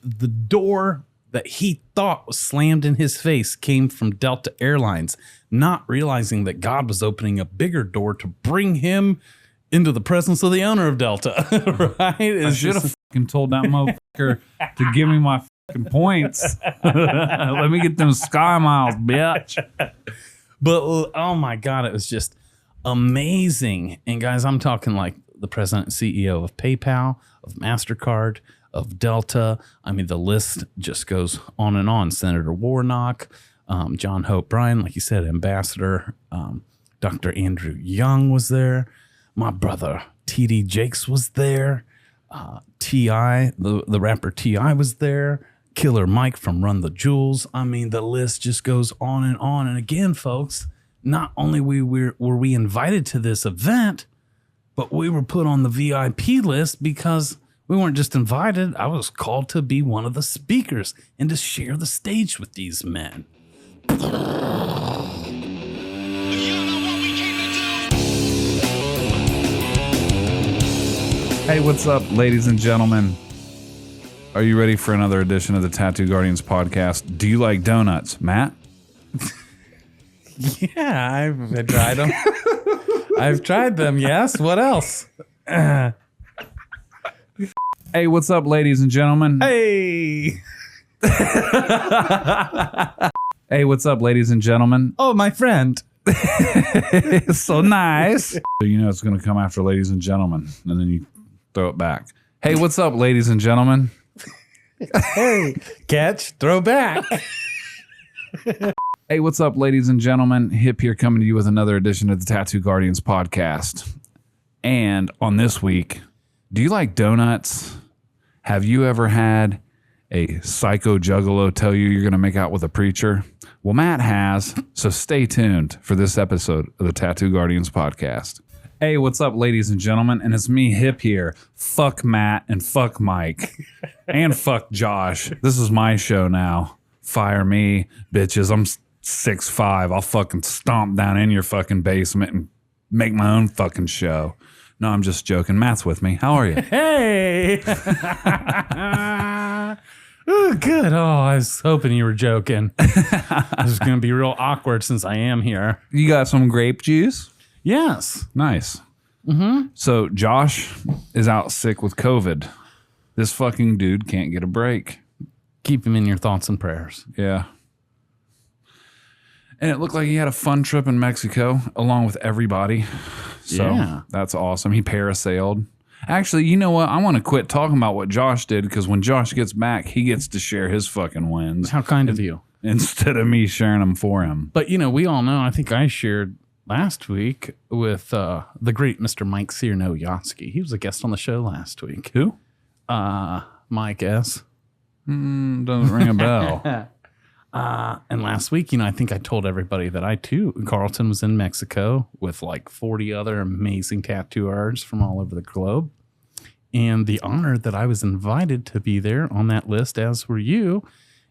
the door that he thought was slammed in his face came from Delta Airlines, not realizing that God was opening a bigger door to bring him into the presence of the owner of Delta. Right? I should have fucking told that motherfucker to give me my fucking points. Let me get them sky miles, bitch. But oh my God, it was just amazing. And guys, I'm talking like the president and CEO of PayPal, of MasterCard, of Delta. I mean, the list just goes on and on. Senator Warnock, John Hope Bryan, like you said, Ambassador, Dr. Andrew Young was there. My brother T.D. Jakes was there. T.I., the rapper T.I. was there. Killer Mike from Run the Jewels. I mean, the list just goes on and on. And again, folks, not only were we invited to this event, but we were put on the VIP list because we weren't just invited. I was called to be one of the speakers and to share the stage with these men. Hey, what's up, ladies and gentlemen? Are you ready for another edition of the Tattoo Guardians podcast? Do you like donuts, Matt? Yeah, I've tried them. I've tried them, yes. What else? Hey, what's up, ladies and gentlemen? Hey. Hey, what's up, ladies and gentlemen? Oh, my friend. So nice. So you know it's going to come after ladies and gentlemen, and then you throw it back. Hey, what's up, ladies and gentlemen? Hey, catch, throw back. Hey, what's up, ladies and gentlemen? Hip here coming to you with another edition of the Tattoo Guardians podcast. And on this week, do you like donuts? Have you ever had a psycho juggalo tell you you're going to make out with a preacher? Well, Matt has, so stay tuned for this episode of the Tattoo Guardians podcast. Hey, what's up, ladies and gentlemen? And it's me, Hip, here. Fuck Matt and fuck Mike and fuck Josh. This is my show now. Fire me, bitches. I'm 6'5". I'll fucking stomp down in your fucking basement and make my own fucking show. No, I'm just joking. Matt's with me. How are you? Hey. Oh, good. Oh, I was hoping you were joking. This is going to be real awkward since I am here. You got some grape juice? Yes. Nice. Mm-hmm. So Josh is out sick with COVID. This fucking dude can't get a break. Keep him in your thoughts and prayers. Yeah. And it looked like he had a fun trip in Mexico along with everybody. So yeah. That's awesome. He parasailed. Actually, you know what? I want to quit talking about what Josh did because when Josh gets back, he gets to share his fucking wins. How kind of you. Instead of me sharing them for him. But, you know, we all know, I think I shared last week with the great Mr. Mike Cierno-Yatsky. He was a guest on the show last week. Who? Mike S. Doesn't ring a bell. And last week, you know, I think I told everybody that I too, Carlton was in Mexico with like 40 other amazing tattoo artists from all over the globe. And the honor that I was invited to be there on that list, as were you.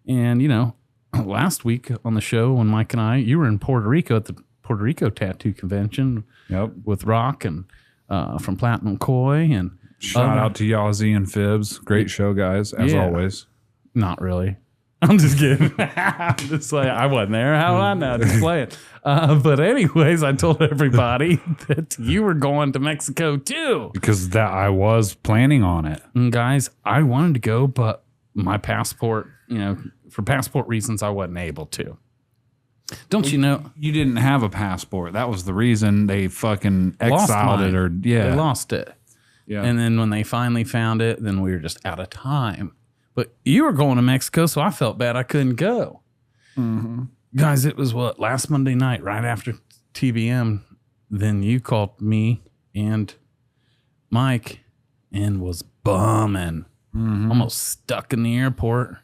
And, you know, last week on the show when Mike and you were in Puerto Rico at the Puerto Rico Tattoo Convention. Yep. With Rock and from Platinum Koi. And shout out to Yazzie and Fibs. Great show, guys, as always. Not really. I'm just kidding. I'm just like, I wasn't there. How do I know? Just play it. But anyways, I told everybody that you were going to Mexico too. Because that I was planning on it. And guys, I wanted to go, but my passport, you know, for passport reasons, I wasn't able to. Don't you know? You didn't have a passport. That was the reason they fucking exiled it. Or They lost it. Yeah. And then when they finally found it, then we were just out of time. But you were going to Mexico, so I felt bad I couldn't go. Mm-hmm. Guys, it was last Monday night, right after TBM. Then you called me and Mike and was bumming, almost stuck in the airport.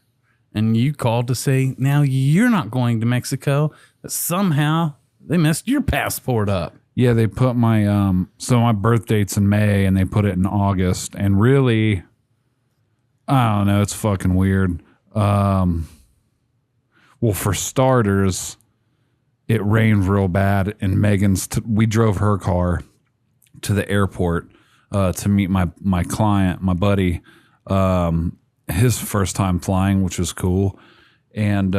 And you called to say, now you're not going to Mexico, but somehow they messed your passport up. Yeah, they put my, so my birth date's in May and they put it in August. And really, I don't know. It's fucking weird. Well, for starters, it rained real bad, and we drove her car to the airport to meet my client, my buddy, his first time flying, which was cool. And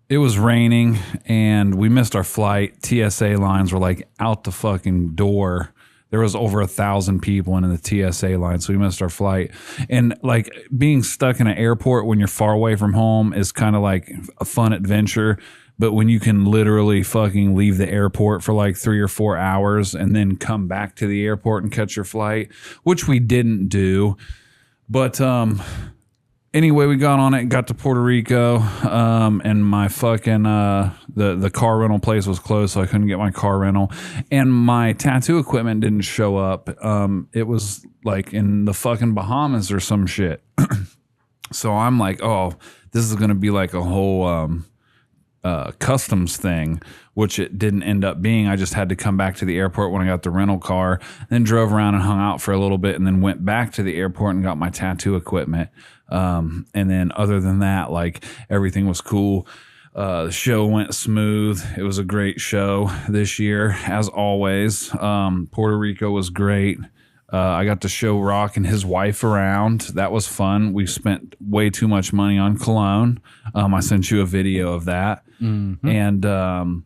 it was raining and we missed our flight. TSA lines were like out the fucking door. There was over 1,000 people in the TSA line, so we missed our flight. And like being stuck in an airport when you're far away from home is kind of like a fun adventure. But when you can literally fucking leave the airport for like 3 or 4 hours and then come back to the airport and catch your flight, which we didn't do. But anyway, we got on it, got to Puerto Rico, and my fucking the car rental place was closed, so I couldn't get my car rental, and my tattoo equipment didn't show up. It was like in the fucking Bahamas or some shit. So I'm like, oh, this is gonna be like a whole customs thing, which it didn't end up being. I just had to come back to the airport when I got the rental car, then drove around and hung out for a little bit, and then went back to the airport and got my tattoo equipment. And then other than that, like everything was cool. The show went smooth. It was a great show this year, as always. Puerto Rico was great. I got to show Rock and his wife around. That was fun. We spent way too much money on cologne. I sent you a video of that. Mm-hmm. And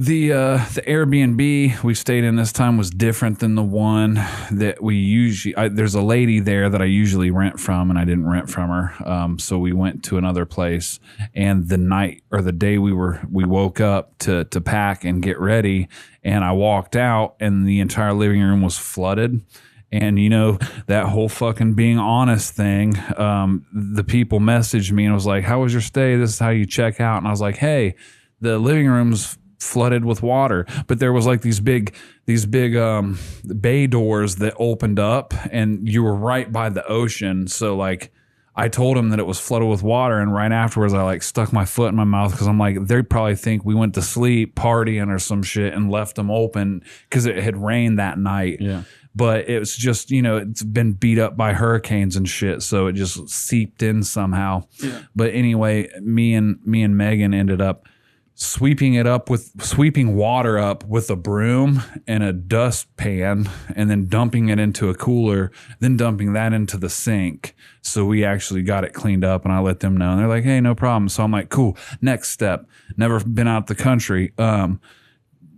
the Airbnb we stayed in this time was different than the one that we usually. There's a lady there that I usually rent from, and I didn't rent from her. So we went to another place. And the night or the day we woke up to pack and get ready, and I walked out, and the entire living room was flooded. And, you know, that whole fucking being honest thing, the people messaged me and was like, how was your stay? This is how you check out. And I was like, hey, the living room's flooded with water. But there was like these big bay doors that opened up, and you were right by the ocean. So, like, I told him that it was flooded with water, and right afterwards I like stuck my foot in my mouth because I'm like, they probably think we went to sleep partying or some shit and left them open because it had rained that night. Yeah. But it was just, you know, it's been beat up by hurricanes and shit, so it just seeped in somehow. Yeah. But anyway, me and Megan ended up sweeping water up with a broom and a dustpan, and then dumping it into a cooler, then dumping that into the sink. So we actually got it cleaned up, and I let them know, and they're like, hey, no problem. So I'm like, cool, next step. Never been out the country.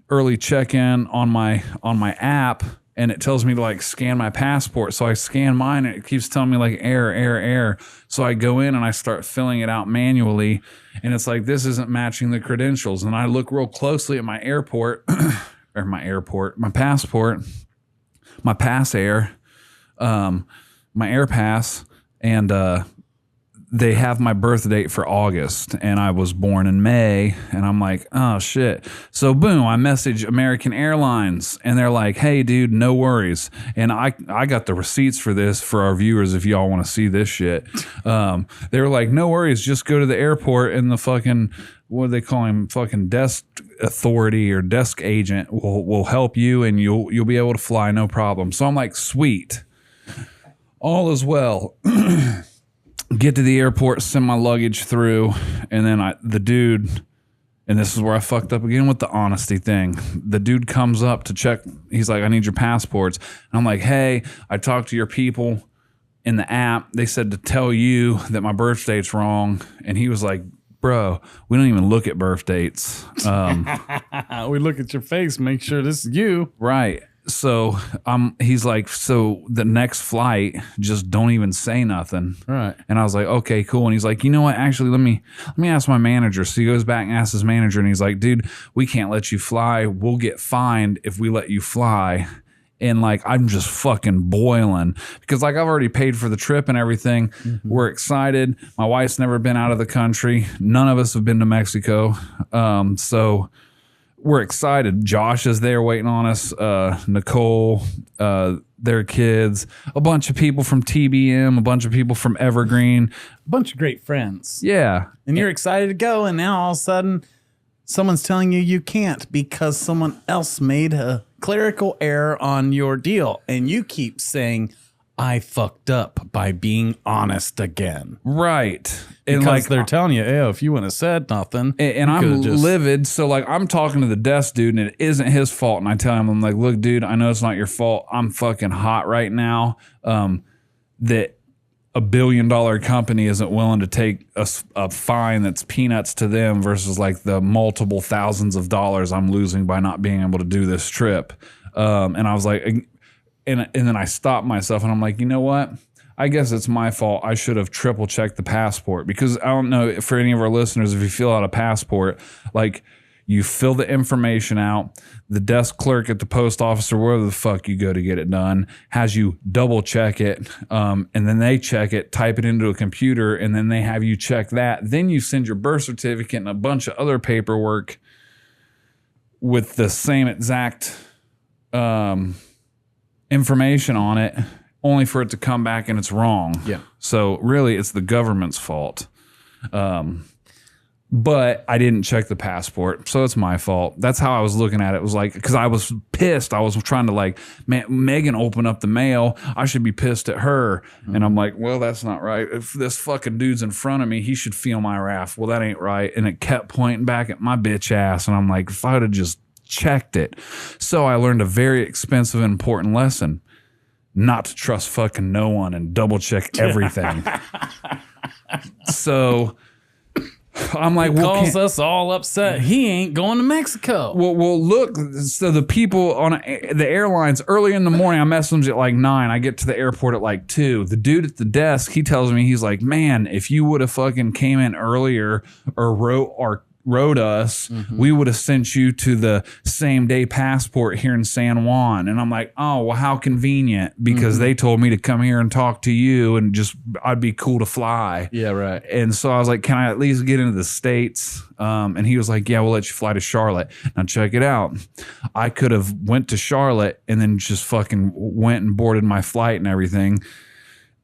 Early check-in on my app, and it tells me to like scan my passport. So I scan mine, and it keeps telling me like error. So I go in and I start filling it out manually, and it's like, this isn't matching the credentials. And I look real closely at my passport, my pass air, my air pass, and they have my birth date for August, and I was born in May, and I'm like, oh shit. So boom, I message American Airlines, and they're like, hey dude, no worries. And I got the receipts for this for our viewers if y'all want to see this shit. They were like, no worries, just go to the airport, and the fucking, what do they call him, fucking desk authority or desk agent will help you, and you'll be able to fly, no problem. So I'm like, sweet, all is well. Get to the airport, send my luggage through, and then the dude, and this is where I fucked up again with the honesty thing. The dude comes up to check. He's like, I need your passports. And I'm like, hey, I talked to your people in the app. They said to tell you that my birth date's wrong. And he was like, bro, we don't even look at birth dates. We look at your face, make sure this is you. Right. So he's like, so the next flight, just don't even say nothing. Right. And I was like, okay, cool. And he's like, you know what? Actually, let me ask my manager. So he goes back and asks his manager, and he's like, dude, we can't let you fly. We'll get fined if we let you fly. And like, I'm just fucking boiling because like I've already paid for the trip and everything. Mm-hmm. We're excited. My wife's never been out of the country. None of us have been to Mexico. So we're excited. Josh is there waiting on us. Nicole, their kids, a bunch of people from TBM, a bunch of people from Evergreen. A bunch of great friends. Yeah. And you're excited to go, and now all of a sudden someone's telling you can't because someone else made a clerical error on your deal. And you keep saying, I fucked up by being honest again. Right. And because like they're telling you, hey, if you wouldn't have said nothing. And I'm livid. So like I'm talking to the desk dude, and it isn't his fault. And I tell him, I'm like, look, dude, I know it's not your fault. I'm fucking hot right now. That a $1 billion company isn't willing to take a fine that's peanuts to them versus like the multiple thousands of dollars I'm losing by not being able to do this trip. And I was like, and then I stopped myself and I'm like, you know what? I guess it's my fault. I should have triple checked the passport, because I don't know for any of our listeners, if you fill out a passport, like you fill the information out, the desk clerk at the post office or wherever the fuck you go to get it done has you double check it. And then they check it, type it into a computer, and then they have you check that. Then you send your birth certificate and a bunch of other paperwork with the same exact information on it, only for it to come back and it's wrong. Yeah. So really it's the government's fault. But I didn't check the passport, so it's my fault. That's how I was looking at it. It was like, because I was pissed. I was trying to like, man, Megan opened up the mail. I should be pissed at her. Mm-hmm. And I'm like, well, that's not right. If this fucking dude's in front of me, he should feel my wrath. Well, that ain't right. And it kept pointing back at my bitch ass. And I'm like, if I would have just checked it. So I learned a very expensive and important lesson. Not to trust fucking no one and double check everything. So I'm like, he calls us all upset. He ain't going to Mexico. Well, look. So the people on the airlines early in the morning, I messaged them at like 9. I get to the airport at like 2. The dude at the desk, he tells me, he's like, man, if you would have fucking came in earlier or wrote us, mm-hmm. we would have sent you to the same day passport here in San Juan. And I'm like, oh, well, how convenient, because mm-hmm. they told me to come here and talk to you and just, I'd be cool to fly. Yeah, right. And so I was like, can I at least get into the States? And he was like, yeah, we'll let you fly to Charlotte. Now check it out. I could have went to Charlotte and then just fucking went and boarded my flight and everything.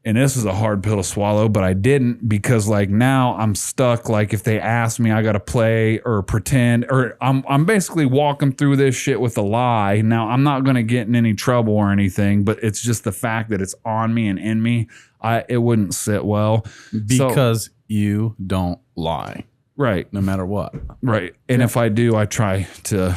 And this is a hard pill to swallow, but I didn't, because like now I'm stuck. Like if they ask me, I got to play or pretend, or I'm basically walking through this shit with a lie. Now I'm not going to get in any trouble or anything, but it's just the fact that it's on me and in me. It wouldn't sit well. Because you don't lie. Right. No matter what. Right. And if I do, I try to,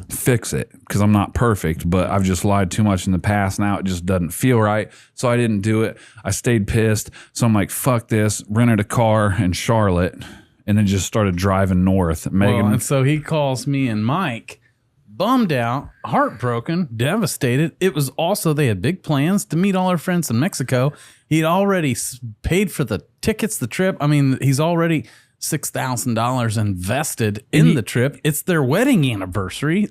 fix it, because I'm not perfect, but I've just lied too much in the past. Now it just doesn't feel right. So I didn't do it. I stayed pissed. So I'm like, fuck this, rented a car in Charlotte, and then just started driving north. Megan. And so he calls me and Mike, bummed out, heartbroken, devastated. It was also, they had big plans to meet all our friends in Mexico. He'd already paid for the tickets, the trip. I mean, he's already $6,000 invested in the trip. It's their wedding anniversary.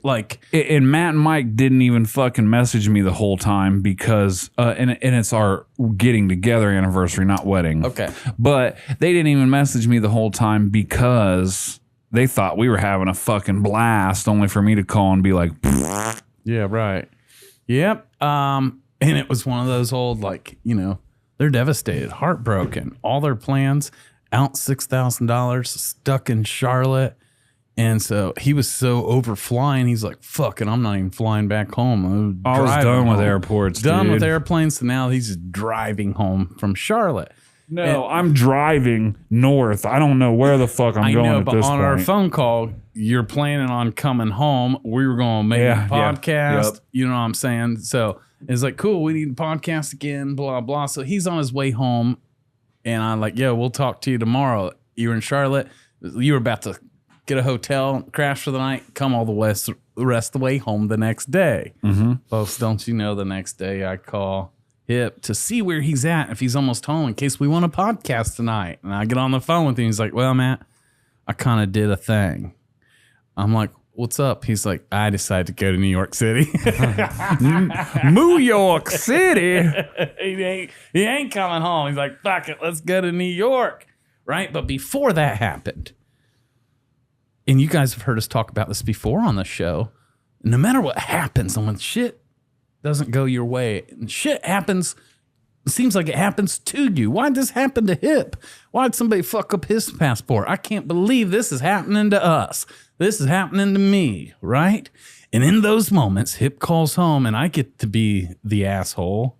And Matt and Mike didn't even fucking message me the whole time, because and it's our getting together anniversary, not wedding. Okay. But they didn't even message me the whole time because they thought we were having a fucking blast, only for me to call and be like, yeah, right. Yep. And it was one of those old, they're devastated, heartbroken, all their plans out $6,000, stuck in Charlotte. And so he was so overflying, he's like, fuck it, I'm not even flying back home. I was done with airports, Done with airplanes, so now he's just driving home from Charlotte. No, I'm driving north. I don't know where the fuck I'm going at this point. I know, but on our phone call, you're planning on coming home. We were going to make a podcast. Yeah, yep. You know what I'm saying? So it's like, cool, we need a podcast again, blah, blah. So he's on his way home. And I'm like, yo, we'll talk to you tomorrow. You were in Charlotte. You were about to get a hotel, crash for the night, come all the rest of the way home the next day. Mm-hmm. Folks, don't you know, the next day I call Hip to see where he's at, if he's almost home, in case we want a podcast tonight. And I get on the phone with him. He's like, well, Matt, I kind of did a thing. I'm like, what's up? He's like, I decided to go to New York City. New York City? he ain't coming home. He's like, fuck it, let's go to New York. Right? But before that happened, and you guys have heard us talk about this before on the show, no matter what happens, and when shit doesn't go your way, and shit happens, it seems like it happens to you. Why'd this happen to Hip? Why'd somebody fuck up his passport? I can't believe this is happening to us. This is happening to me, right? And in those moments, Hip calls home, and I get to be the asshole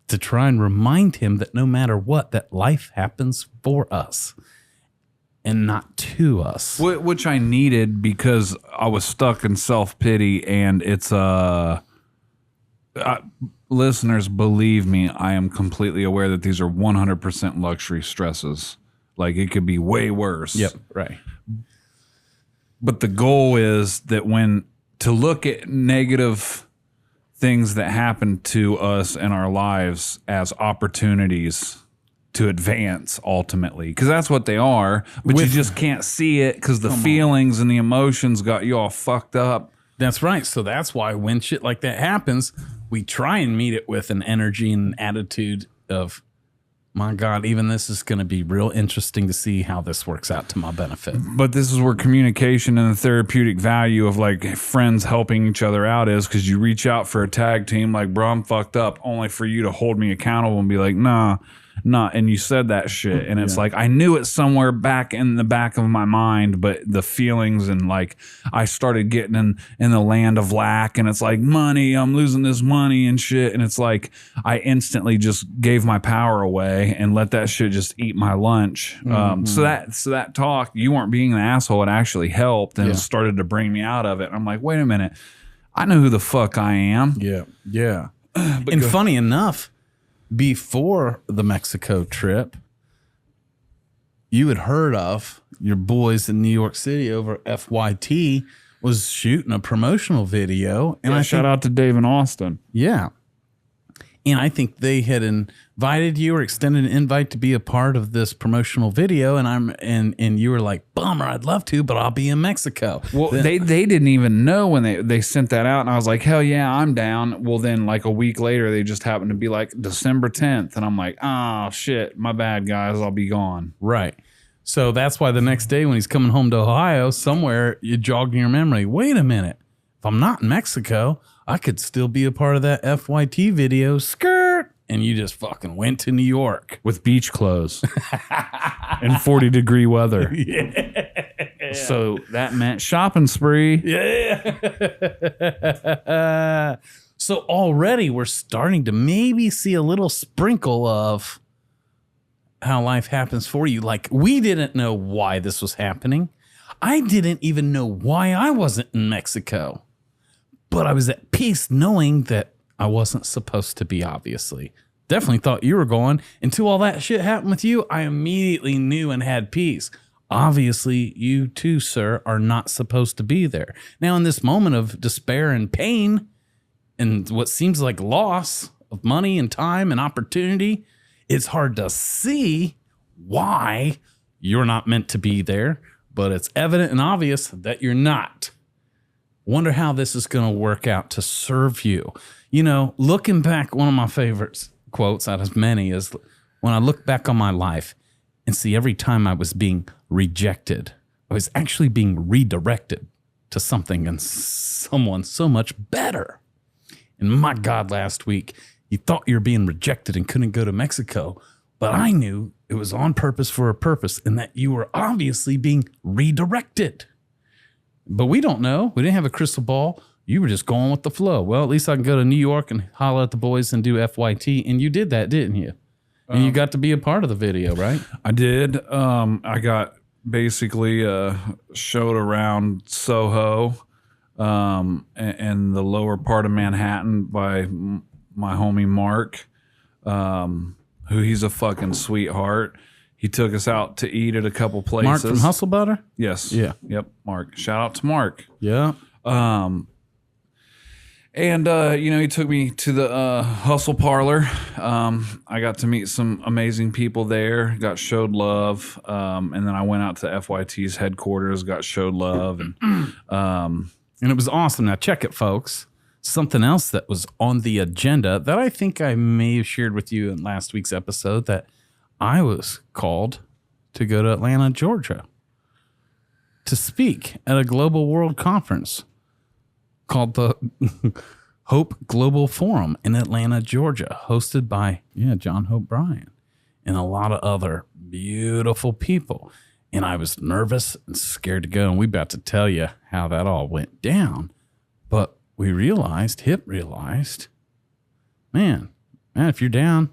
to try and remind him that no matter what, that life happens for us and not to us. Which I needed, because I was stuck in self-pity, and it's Listeners, believe me, I am completely aware that these are 100% luxury stresses. Like, it could be way worse. Yep. Right. But the goal is that to look at negative things that happen to us in our lives as opportunities to advance ultimately, because that's what they are, but you just can't see it because the feelings and the emotions got you all fucked up. That's right. So that's why when shit like that happens, we try and meet it with an energy and attitude of, my God, even this is going to be real interesting to see how this works out to my benefit. But this is where communication and the therapeutic value of like friends helping each other out is, because you reach out for a tag team like, bro, I'm fucked up, only for you to hold me accountable and be like, nah. And you said that shit. And it's like, I knew it somewhere back in the back of my mind, but the feelings and like I started getting in the land of lack, and it's like, money, I'm losing this money and shit. And it's like, I instantly just gave my power away and let that shit just eat my lunch. So that talk, you weren't being an asshole. It actually helped and it started to bring me out of it. And I'm like, wait a minute. I know who the fuck I am. Yeah. Yeah. And funny enough, before the Mexico trip, you had heard of your boys in New York City over FYT was shooting a promotional video. And shout out to Dave and Austin. Yeah. And I think they had invited you or extended an invite to be a part of this promotional video. And you were like, bummer, I'd love to, but I'll be in Mexico. Well, they didn't even know when they sent that out. And I was like, hell yeah, I'm down. Well, then like a week later, they just happened to be like December 10th. And I'm like, oh shit, my bad, guys. I'll be gone. Right. So that's why the next day when he's coming home to Ohio, somewhere you jog in your memory, wait a minute, if I'm not in Mexico, I could still be a part of that FYT video. Skirt. And you just fucking went to New York. With beach clothes. And 40-degree weather. Yeah. So that meant shopping spree. Yeah. So already we're starting to maybe see a little sprinkle of how life happens for you. Like, we didn't know why this was happening. I didn't even know why I wasn't in Mexico. But I was at peace knowing that I wasn't supposed to be, obviously. Definitely thought you were going. Until all that shit happened with you, I immediately knew and had peace. Obviously, you too, sir, are not supposed to be there. Now, in this moment of despair and pain and what seems like loss of money and time and opportunity, it's hard to see why you're not meant to be there, but it's evident and obvious that you're not. Wonder how this is going to work out to serve you. You know, looking back, one of my favorite quotes out of many is when I look back on my life and see every time I was being rejected, I was actually being redirected to something and someone so much better. And my God, last week, you thought you were being rejected and couldn't go to Mexico, but I knew it was on purpose for a purpose and that you were obviously being redirected. But we don't know. We didn't have a crystal ball. You were just going with the flow. Well, at least I can go to New York and holler at the boys and do FYT. And you did that, didn't you? And you got to be a part of the video, right? I did. I got basically showed around Soho and the lower part of Manhattan by my homie Mark, who he's a fucking sweetheart. He took us out to eat at a couple places. Mark from Hustle Butter? Yes. Yeah. Yep. Mark. Shout out to Mark. Yeah. He took me to the Hustle Parlor. I got to meet some amazing people there, got showed love. And then I went out to FYT's headquarters, got showed love. And it was awesome. Now, check it, folks. Something else that was on the agenda that I think I may have shared with you in last week's episode, that I was called to go to Atlanta, Georgia, to speak at a global world conference called the Hope Global Forum in Atlanta, Georgia, hosted by John Hope Bryan and a lot of other beautiful people. And I was nervous and scared to go. And we about to tell you how that all went down. But we Hip realized, man, if you're down,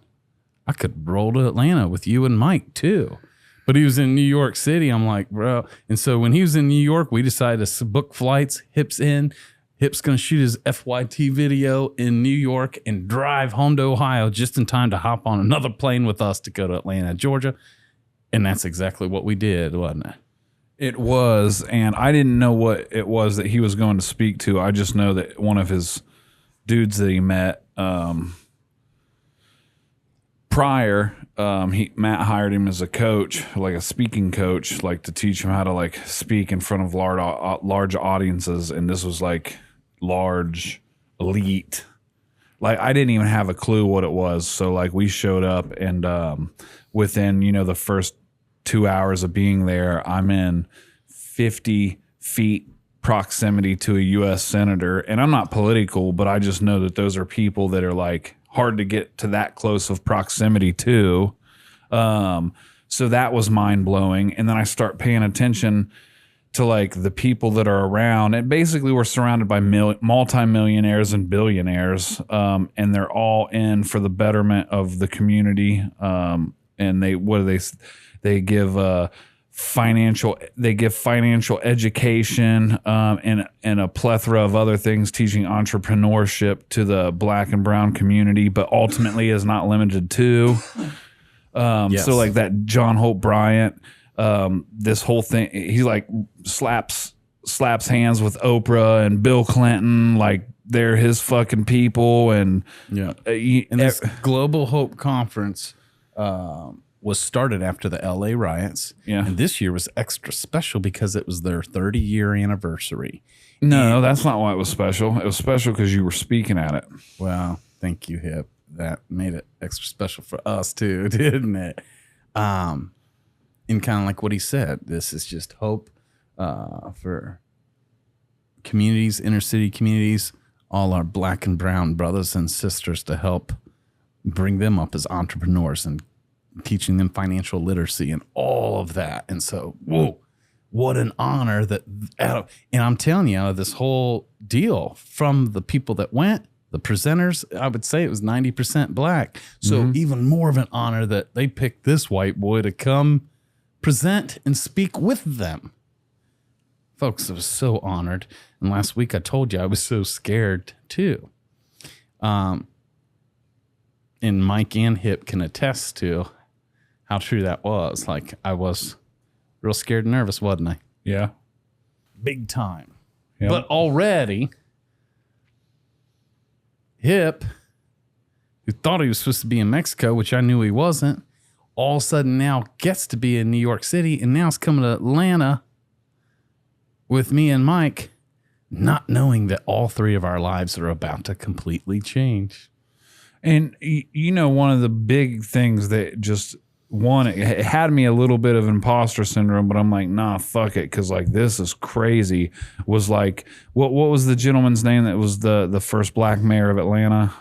I could roll to Atlanta with you and Mike too. But he was in New York City. I'm like, bro. And so when he was in New York, we decided to book flights, Hip's in. Hip's going to shoot his FYT video in New York and drive home to Ohio just in time to hop on another plane with us to go to Atlanta, Georgia. And that's exactly what we did, wasn't it? It was, and I didn't know what it was that he was going to speak to. I just know that one of his dudes that he met prior, Matt hired him as a coach, like a speaking coach, like to teach him how to like speak in front of large audiences. And this was like large, elite. Like I didn't even have a clue what it was. So like we showed up, and within the first 2 hours of being there, I'm in 50 feet proximity to a U.S. senator. And I'm not political, but I just know that those are people that are like hard to get to that close of proximity to. So that was mind blowing. And then I start paying attention to like the people that are around, and basically we're surrounded by multimillionaires and billionaires. And they're all in for the betterment of the community. And they give financial education, and a plethora of other things, teaching entrepreneurship to the Black and brown community, but ultimately is not limited to. Yes. So like that John Hope Bryant, this whole thing, he like slaps hands with Oprah and Bill Clinton, like they're his fucking people. And and this Global Hope Conference was started after the LA riots. Yeah. And this year was extra special because it was their 30-year anniversary. No, that's not why it was special. It was special because you were speaking at it. Well, thank you, Hip. That made it extra special for us too, didn't it? And kind of like what he said, this is just hope for communities, inner city communities, all our Black and brown brothers and sisters, to help bring them up as entrepreneurs and teaching them financial literacy and all of that. And so, whoa, what an honor that, and I'm telling you, this whole deal, from the people that went, the presenters, I would say it was 90% Black. So even more of an honor that they picked this white boy to come present and speak with them. Folks, I was so honored. And last week I told you I was so scared too. And Mike and Hip can attest to how true that was. Like, I was real scared and nervous, wasn't I? Yeah. Big time. Yep. But already, Hip, who thought he was supposed to be in Mexico, which I knew he wasn't, all of a sudden now gets to be in New York City, and now is coming to Atlanta with me and Mike, not knowing that all three of our lives are about to completely change. And one of the big things that just it had me a little bit of imposter syndrome, but I'm like, nah, fuck it, because like this is crazy. Was like, what was the gentleman's name that was the first Black mayor of Atlanta?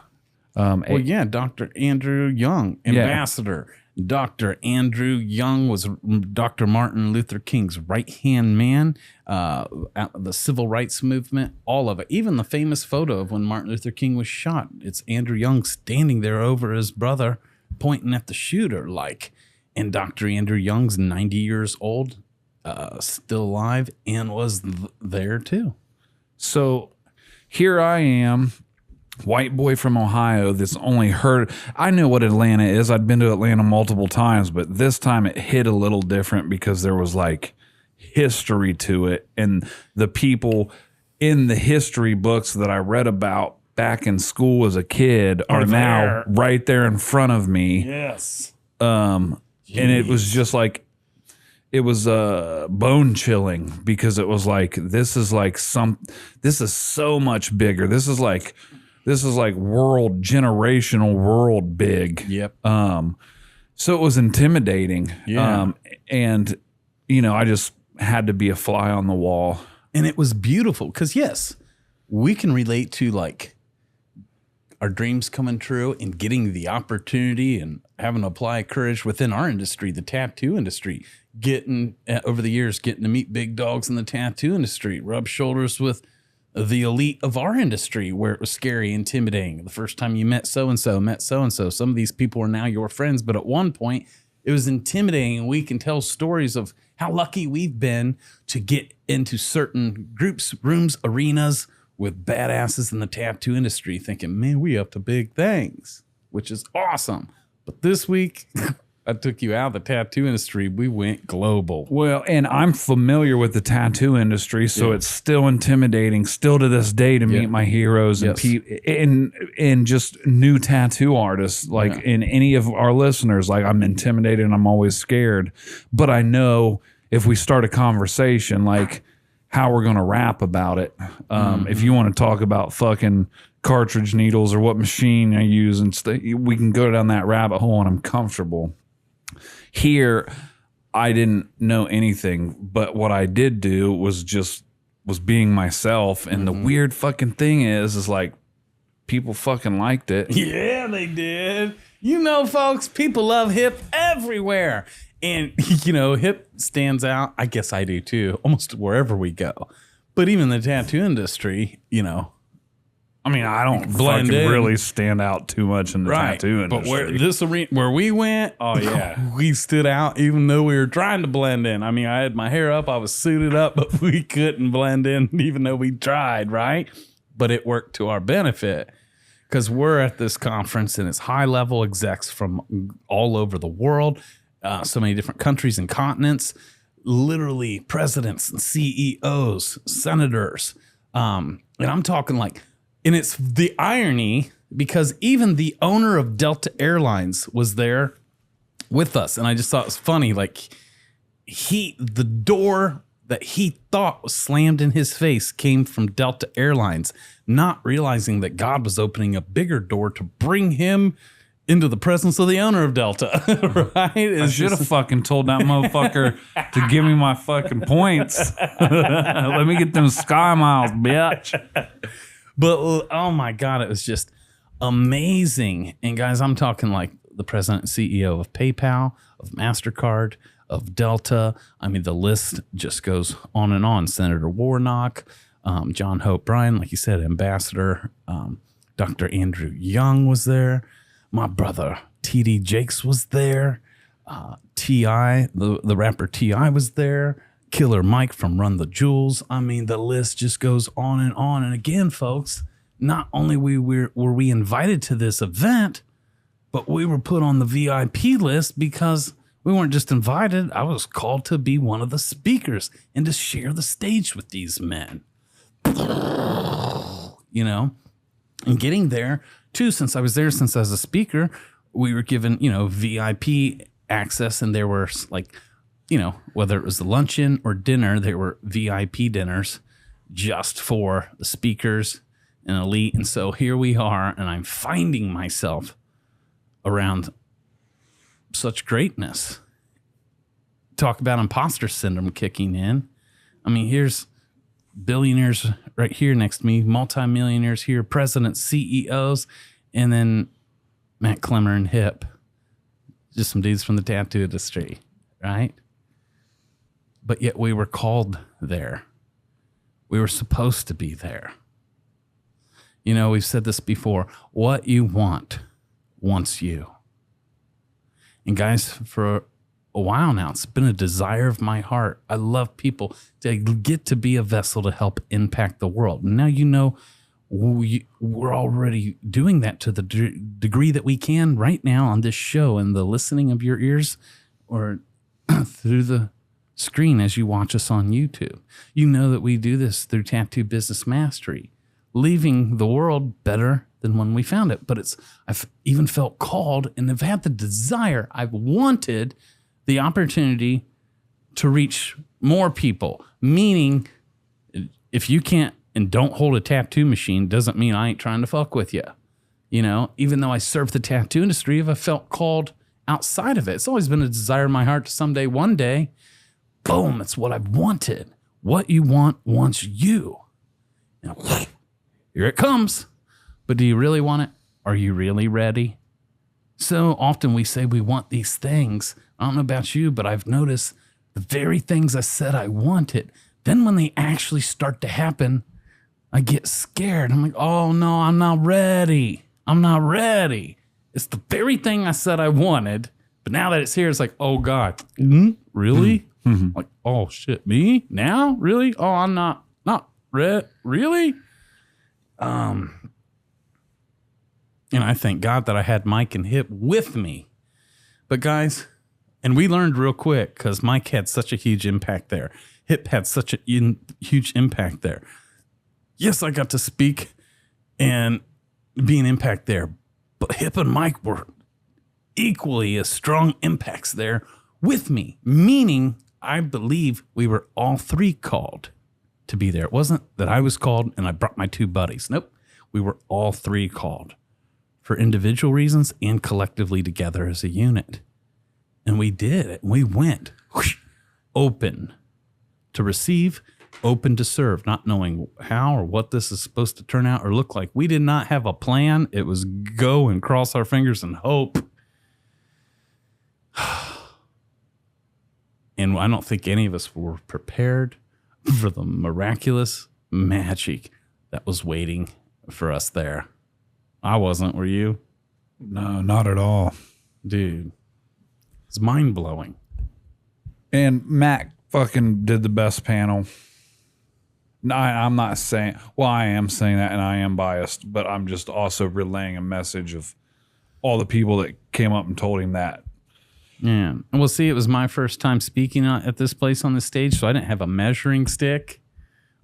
Dr. Andrew Young, ambassador. Yeah. Dr. Andrew Young was Dr. Martin Luther King's right-hand man, the civil rights movement, all of it. Even the famous photo of when Martin Luther King was shot. It's Andrew Young standing there over his brother, pointing at the shooter, like. And Dr. Andrew Young's 90 years old, still alive, and was there too. So here I am, white boy from Ohio that's only heard. I know what Atlanta is. I'd been to Atlanta multiple times, but this time it hit a little different because there was like history to it. And the people in the history books that I read about back in school as a kid are now right there in front of me. Yes. And it was just like, it was bone chilling, because it was like, this is so much bigger. This is like generational world big. Yep. So it was intimidating. Yeah. And I just had to be a fly on the wall. And it was beautiful because, yes, we can relate to like our dreams coming true and getting the opportunity and having to apply courage within our industry, the tattoo industry, over the years, getting to meet big dogs in the tattoo industry, rub shoulders with the elite of our industry, where it was scary, intimidating. The first time you met so-and-so. Some of these people are now your friends, but at one point it was intimidating. And we can tell stories of how lucky we've been to get into certain groups, rooms, arenas with badasses in the tattoo industry thinking, man, we up to big things, which is awesome. But this week, I took you out of the tattoo industry. We went global. Well, and I'm familiar with the tattoo industry, so it's still intimidating, still to this day, to meet my heroes and just new tattoo artists. Like in any of our listeners, like I'm intimidated and I'm always scared. But I know if we start a conversation, like how we're going to rap about it. If you want to talk about fucking cartridge needles or what machine I use, and we can go down that rabbit hole, and I'm comfortable. Here, I didn't know anything, but what I did do was being myself. And the weird fucking thing is like people fucking liked it. Yeah, they did. You know, folks, people love hip everywhere. And, you know, hip stands out. I guess I do too, almost wherever we go. But even the tattoo industry, you know, I mean, I don't fucking really stand out too much in the tattoo industry. But where we went, oh yeah, we stood out even though we were trying to blend in. I mean, I had my hair up, I was suited up, but we couldn't blend in even though we tried, right? But it worked to our benefit because we're at this conference and it's high-level execs from all over the world, so many different countries and continents, literally presidents and CEOs, senators, and I'm talking like. And it's the irony because even the owner of Delta Airlines was there with us. And I just thought it was funny. Like the door that he thought was slammed in his face came from Delta Airlines, not realizing that God was opening a bigger door to bring him into the presence of the owner of Delta. Right? I should have fucking told that motherfucker to give me my fucking points. Let me get them sky miles, bitch. But, oh my God, it was just amazing. And guys, I'm talking like the president and CEO of PayPal, of MasterCard, of Delta. I mean, the list just goes on and on. Senator Warnock, John Hope Bryan, like you said, Ambassador, Dr. Andrew Young was there. My brother, T.D. Jakes was there. T.I., the rapper T.I. was there. Killer Mike from Run the Jewels. I mean, the list just goes on and on. And again, folks, not only were we invited to this event, but we were put on the VIP list because we weren't just invited. I was called to be one of the speakers and to share the stage with these men. You know, and getting there, too, since I was a speaker, we were given, you know, VIP access, and there were like, you know, whether it was the luncheon or dinner, there were VIP dinners just for the speakers and elite. And so here we are, and I'm finding myself around such greatness. Talk about imposter syndrome kicking in. I mean, here's billionaires right here next to me, multimillionaires here, presidents, CEOs, and then Matt Clemmer and Hip. Just some dudes from the tattoo industry, right? But yet we were called there. We were supposed to be there. You know, we've said this before. What you want wants you. And guys, for a while now, it's been a desire of my heart. I love people to get to be a vessel to help impact the world. And now you know we're already doing that to the degree that we can right now on this show and the listening of your ears or through the screen as you watch us on YouTube. You know that we do this through Tattoo Business Mastery, leaving the world better than when we found it. But I've even felt called and have had the desire. I've wanted the opportunity to reach more people, meaning if you can't and don't hold a tattoo machine doesn't mean I ain't trying to fuck with you. You know, even though I serve the tattoo industry, if I felt called outside of it, it's always been a desire in my heart to someday, one day, boom, it's what I've wanted. What you want wants you. You know, here it comes. But do you really want it? Are you really ready? So often we say we want these things. I don't know about you, but I've noticed the very things I said I wanted. Then when they actually start to happen, I get scared. I'm like, oh no, I'm not ready. I'm not ready. It's the very thing I said I wanted. But now that it's here, it's like, oh God, really? Mm-hmm. Like, oh shit, me now? Really? Oh, I'm not really? And I thank God that I had Mike and Hip with me. But guys, and we learned real quick because Mike had such a huge impact there. Hip had such a huge impact there. Yes, I got to speak and be an impact there. But Hip and Mike were equally as strong impacts there with me. Meaning, I believe we were all three called to be there. It wasn't that I was called and I brought my two buddies. Nope. We were all three called for individual reasons and collectively together as a unit. And we did it. We went open to receive, open to serve, not knowing how or what this is supposed to turn out or look like. We did not have a plan. It was go and cross our fingers and hope. And I don't think any of us were prepared for the miraculous magic that was waiting for us there. I wasn't. Were you? No, not at all. Dude, it's mind-blowing. And Mac fucking did the best panel. No, I'm not saying, well, I am saying that and I am biased, but I'm just also relaying a message of all the people that came up and told him that. Yeah. And we'll see, it was my first time speaking at this place on the stage, so I didn't have a measuring stick,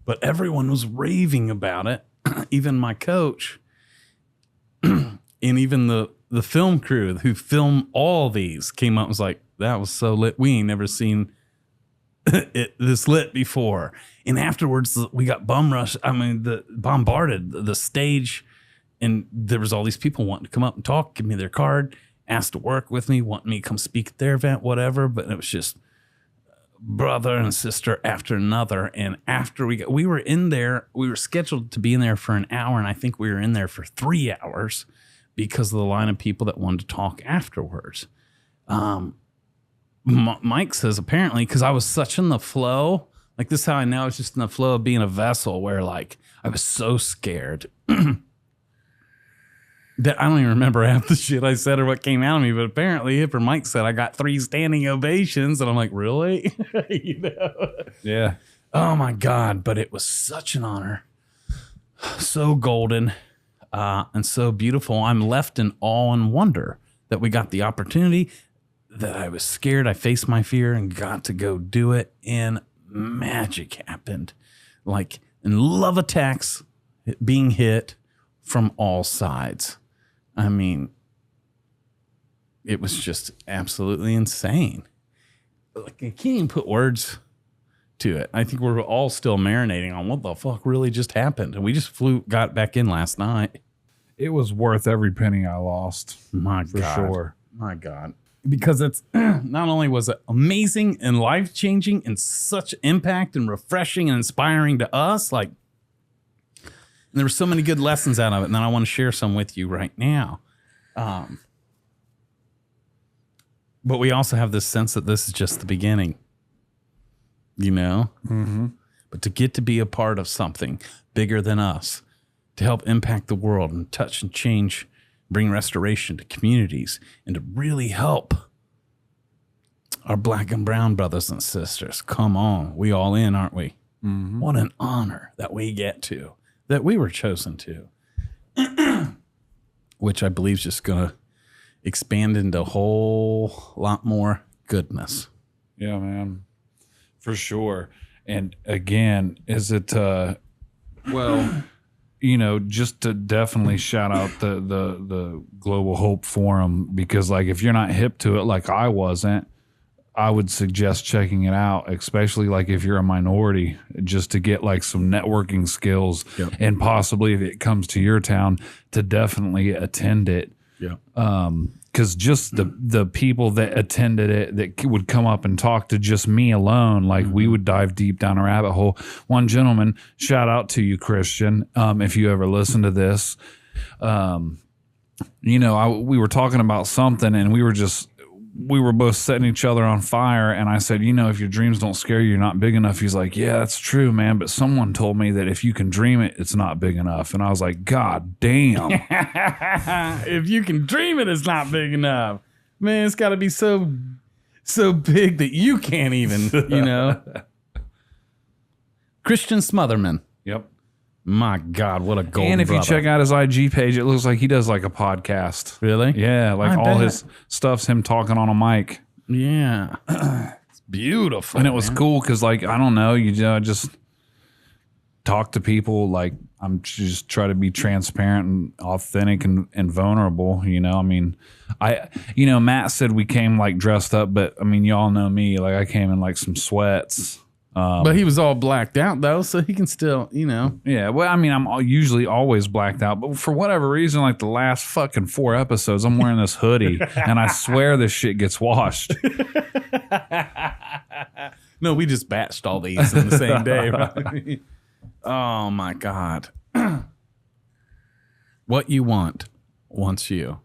but everyone was raving about it. Even my coach and even the film crew who film all these came up and was like, that was so lit. We ain't never seen this lit before. And afterwards we got bombarded the stage, and there was all these people wanting to come up and talk, give me their card, asked to work with me, wanting me to come speak at their event, whatever. But it was just brother and sister after another. And after we were in there, we were scheduled to be in there for an hour, and I think we were in there for 3 hours because of the line of people that wanted to talk afterwards. Mike says apparently, because I was such in the flow, like this is how I know I was just in the flow of being a vessel, where like I was so scared that I don't even remember half the shit I said or what came out of me. But apparently Hipper Mike said I got 3 standing ovations, and I'm like, really? You know? Yeah. Oh my God. But it was such an honor. So golden and so beautiful. I'm left in awe and wonder that we got the opportunity, that I was scared. I faced my fear and got to go do it, and magic happened. Like in love attacks being hit from all sides. I mean, it was just absolutely insane. Like, I can't even put words to it. I think we're all still marinating on what the fuck really just happened. And we just got back in last night. It was worth every penny I lost. My for God. sure. My God. Because it's not only was it amazing and life-changing and such impact and refreshing and inspiring to us, like, and there were so many good lessons out of it, and then I want to share some with you right now. But we also have this sense that this is just the beginning, you know? Mm-hmm. But to get to be a part of something bigger than us, to help impact the world and touch and change, bring restoration to communities, and to really help our black and brown brothers and sisters. Come on, we all in, aren't we? Mm-hmm. What an honor that we get to, that we were chosen to, which I believe is just going to expand into a whole lot more goodness. Yeah, man, for sure. And again, is it, well, you know, just to definitely shout out the Global Hope Forum, because like, if you're not hip to it, like I wasn't, I would suggest checking it out, especially like if you're a minority, just to get like some networking skills. Yep. And possibly if it comes to your town, to definitely attend it. Yeah. Because just the people that attended it that would come up and talk to just me alone, like we would dive deep down a rabbit hole. One gentleman, shout out to you, Christian, if you ever listen to this, you know, we were talking about something, and we were both setting each other on fire. And I said, you know, if your dreams don't scare you, you're not big enough. He's like, yeah, that's true, man. But someone told me that if you can dream it, it's not big enough. And I was like, God damn. If you can dream it, it's not big enough. Man, it's got to be so big that you can't even, you know. Christian Smotherman. Yep. My God, what a golden And if brother. you check out his IG page, it looks like he does like a podcast. Really? Yeah, like I all bet. his stuff's him talking on a mic. Yeah. It's beautiful. And it was man. cool because, like, I don't know, you know, just talk to people. Like, I'm just try to be transparent and authentic and vulnerable. You know, I mean, Matt said we came like dressed up, but I mean, y'all know me. Like, I came in like some sweats. But he was all blacked out though, so he can still, you know. Yeah, well, I mean, I'm usually always blacked out, but for whatever reason, like the last fucking 4 episodes, I'm wearing this hoodie, and I swear this shit gets washed. No, we just batched all these in the same day, right? Oh my God. What you want wants you.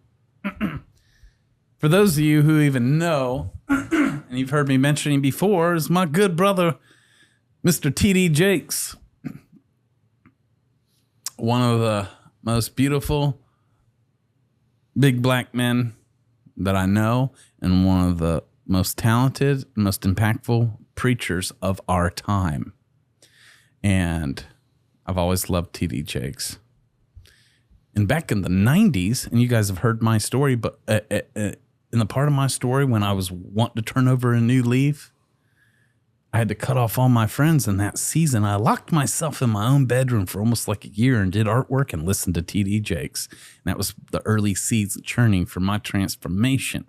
For those of you who even know, and you've heard me mentioning before, is my good brother, Mr. T.D. Jakes. One of the most beautiful big black men that I know, and one of the most talented, most impactful preachers of our time. And I've always loved T.D. Jakes. And back in the 90s, and you guys have heard my story, but in the part of my story when I was wanting to turn over a new leaf, I had to cut off all my friends in that season. I locked myself in my own bedroom for almost like a year and did artwork and listened to T.D. Jakes. And that was the early seeds churning for my transformation.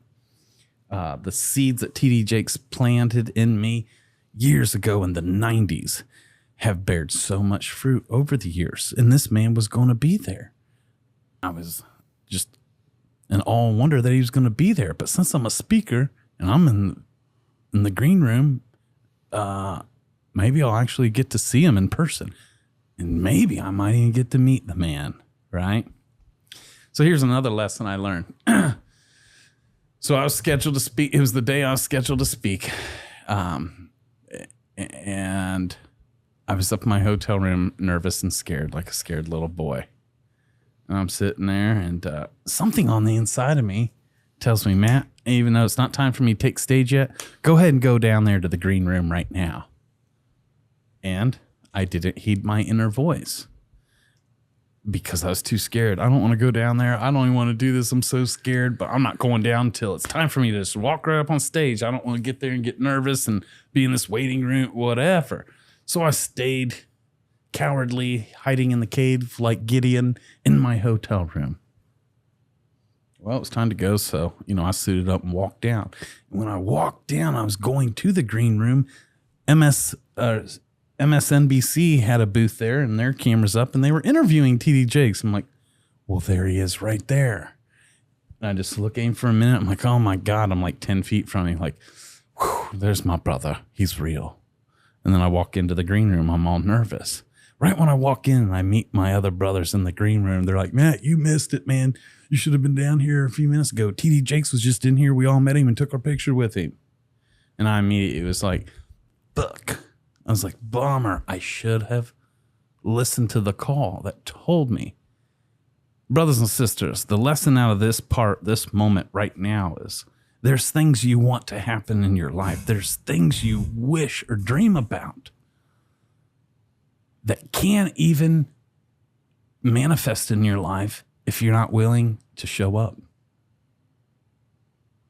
The seeds that T.D. Jakes planted in me years ago in the 90s have bared so much fruit over the years. And this man was going to be there. I was just in awe and wonder that he was going to be there. But since I'm a speaker and I'm in the green room, maybe I'll actually get to see him in person. And maybe I might even get to meet the man, right? So here's another lesson I learned. So I was scheduled to speak. It was the day I was scheduled to speak. And I was up in my hotel room, nervous and scared, like a scared little boy. And I'm sitting there, and something on the inside of me tells me, Matt, even though it's not time for me to take stage yet, go ahead and go down there to the green room right now. And I didn't heed my inner voice because I was too scared. I don't want to go down there. I don't even want to do this. I'm so scared, but I'm not going down until it's time for me to just walk right up on stage. I don't want to get there and get nervous and be in this waiting room, whatever. So I stayed cowardly, hiding in the cave like Gideon in my hotel room. Well, it was time to go, so, I suited up and walked down. And when I walked down, I was going to the green room. MSNBC had a booth there, and their cameras up, and they were interviewing T.D. Jakes. I'm like, well, there he is right there. And I just looking for a minute. I'm like, oh, my God. I'm like 10 feet from him. Like, whew, there's my brother. He's real. And then I walk into the green room. I'm all nervous. Right when I walk in and I meet my other brothers in the green room, they're like, Matt, you missed it, man. You should have been down here a few minutes ago. T.D. Jakes was just in here. We all met him and took our picture with him. And I immediately was like, fuck. I was like, bummer. I should have listened to the call that told me. Brothers and sisters, the lesson out of this moment right now is there's things you want to happen in your life. There's things you wish or dream about that can't even manifest in your life if you're not willing to show up.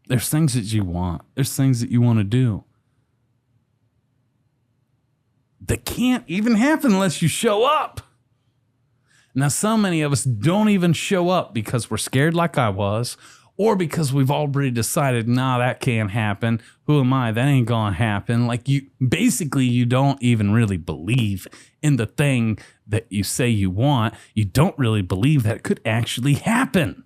There's things that you want. There's things that you want to do that can't even happen unless you show up. Now, so many of us don't even show up because we're scared like I was, or because we've already decided, nah, that can't happen. Who am I? That ain't gonna happen. Like you don't even really believe in the thing that you say you want. You don't really believe that it could actually happen.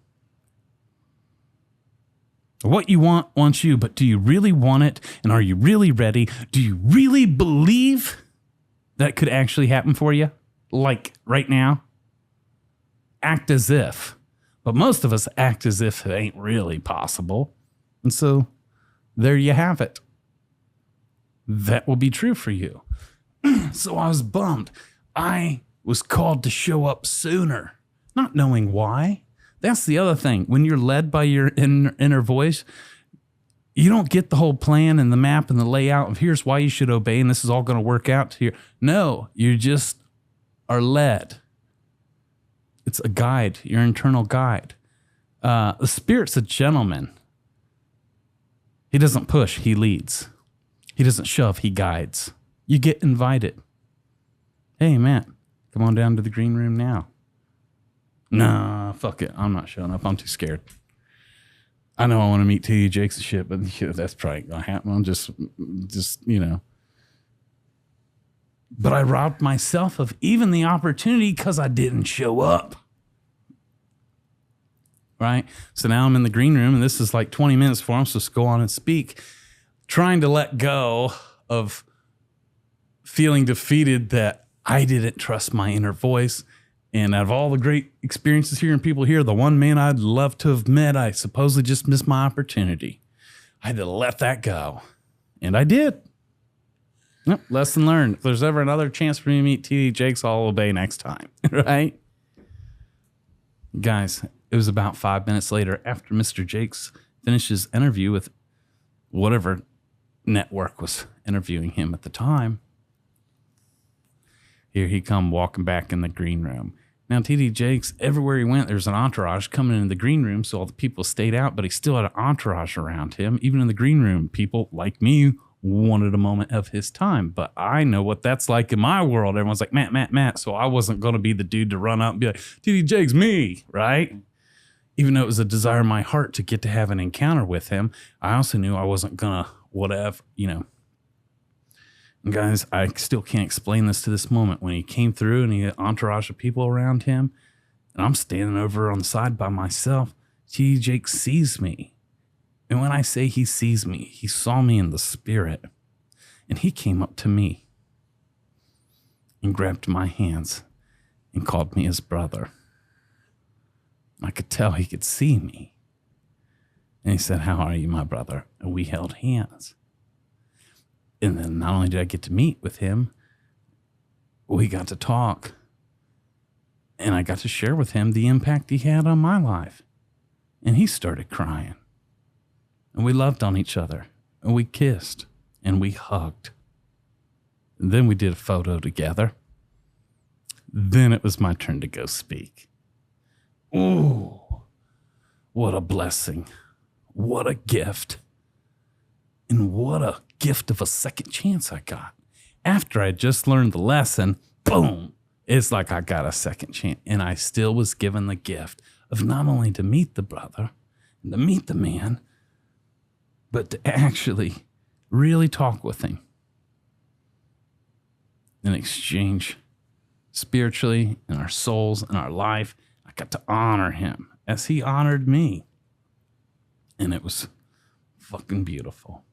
What you want wants you, but do you really want it? And are you really ready? Do you really believe that it could actually happen for you? Like right now? Act as if. But most of us act as if it ain't really possible. And so there you have it. That will be true for you. So I was bummed. I was called to show up sooner, not knowing why. That's the other thing. When you're led by your inner voice, you don't get the whole plan and the map and the layout of here's why you should obey and this is all going to work out here. No, you just are led. It's a guide, your internal guide. The Spirit's a gentleman. He doesn't push, he leads. He doesn't shove, he guides. You get invited. Hey, Matt, come on down to the green room now. Nah, fuck it. I'm not showing up. I'm too scared. I know I want to meet T.D Jakes and shit, but that's probably going to happen. I'm just, But I robbed myself of even the opportunity because I didn't show up. Right? So now I'm in the green room, and this is like 20 minutes before I'm supposed to go on and speak, trying to let go of feeling defeated that I didn't trust my inner voice. And out of all the great experiences here and people here, the one man I'd love to have met, I supposedly just missed my opportunity. I had to let that go. And I did. Yep, lesson learned. If there's ever another chance for me to meet T.D Jakes, I'll obey next time. Right? Guys, it was about 5 minutes later after Mr. Jakes finished his interview with whatever network was interviewing him at the time. Here he come walking back in the green room. Now, T.D. Jakes, everywhere he went, there's an entourage coming in the green room, so all the people stayed out, but he still had an entourage around him. Even in the green room, people like me wanted a moment of his time, but I know what that's like in my world. Everyone's like, Matt, so I wasn't going to be the dude to run up and be like, T.D. Jakes, me, right? Even though it was a desire in my heart to get to have an encounter with him, I also knew I wasn't going to whatever, And guys, I still can't explain this to this moment. When he came through and he had an entourage of people around him, and I'm standing over on the side by myself, T.D. Jakes sees me. And when I say he sees me, he saw me in the spirit. And he came up to me and grabbed my hands and called me his brother. I could tell he could see me. And he said, "How are you, my brother?" And we held hands. And then not only did I get to meet with him, we got to talk. And I got to share with him the impact he had on my life. And he started crying. And we loved on each other. And we kissed. And we hugged. And then we did a photo together. Then it was my turn to go speak. Ooh, what a blessing. What a gift. And what a gift of a second chance I got. After I just learned the lesson, boom, it's like I got a second chance. And I still was given the gift of not only to meet the brother and to meet the man, but to actually really talk with him and exchange spiritually in our souls and our life. I got to honor him as he honored me. And it was fucking beautiful.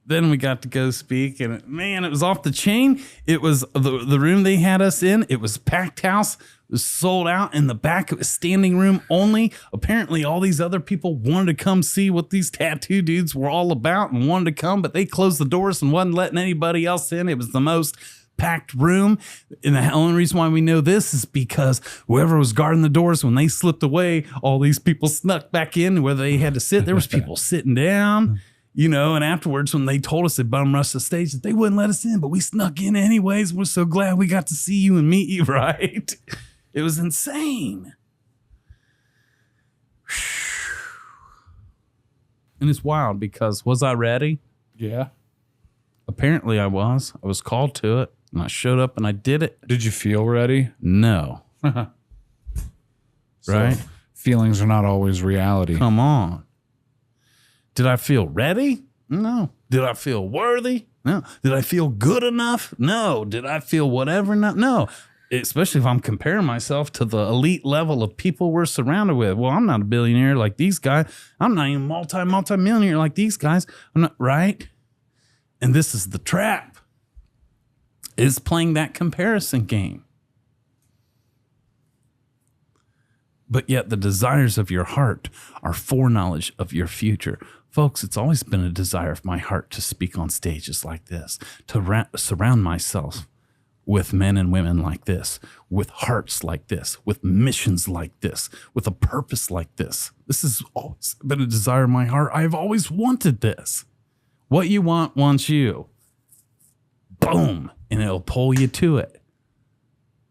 Then we got to go speak, and man, it was off the chain. It was the room they had us in. It was a packed house. It was sold out. In the back, it was standing room only. Apparently, all these other people wanted to come see what these tattoo dudes were all about and wanted to come, but they closed the doors and wasn't letting anybody else in. It was the most packed room. And the only reason why we know this is because whoever was guarding the doors, when they slipped away, all these people snuck back in where they had to sit. There was people sitting down. And afterwards, when they told us they bum rushed the stage, that they wouldn't let us in, but we snuck in anyways. We're so glad we got to see you and meet you, right? It was insane. And it's wild because was I ready? Yeah. Apparently I was. I was called to it, and I showed up and I did it. Did you feel ready? No. Right? Feelings are not always reality. Come on. Did I feel ready? No. Did I feel worthy? No. Did I feel good enough? No. Did I feel whatever? No. Especially if I'm comparing myself to the elite level of people we're surrounded with. Well, I'm not a billionaire like these guys. I'm not even multi-millionaire like these guys. I'm not, right? And this is the trap. Is playing that comparison game. But yet the desires of your heart are foreknowledge of your future. Folks, it's always been a desire of my heart to speak on stages like this, to surround myself with men and women like this, with hearts like this, with missions like this, with a purpose like this. This has always been a desire of my heart. I've always wanted this. What you want wants you. Boom. And it'll pull you to it.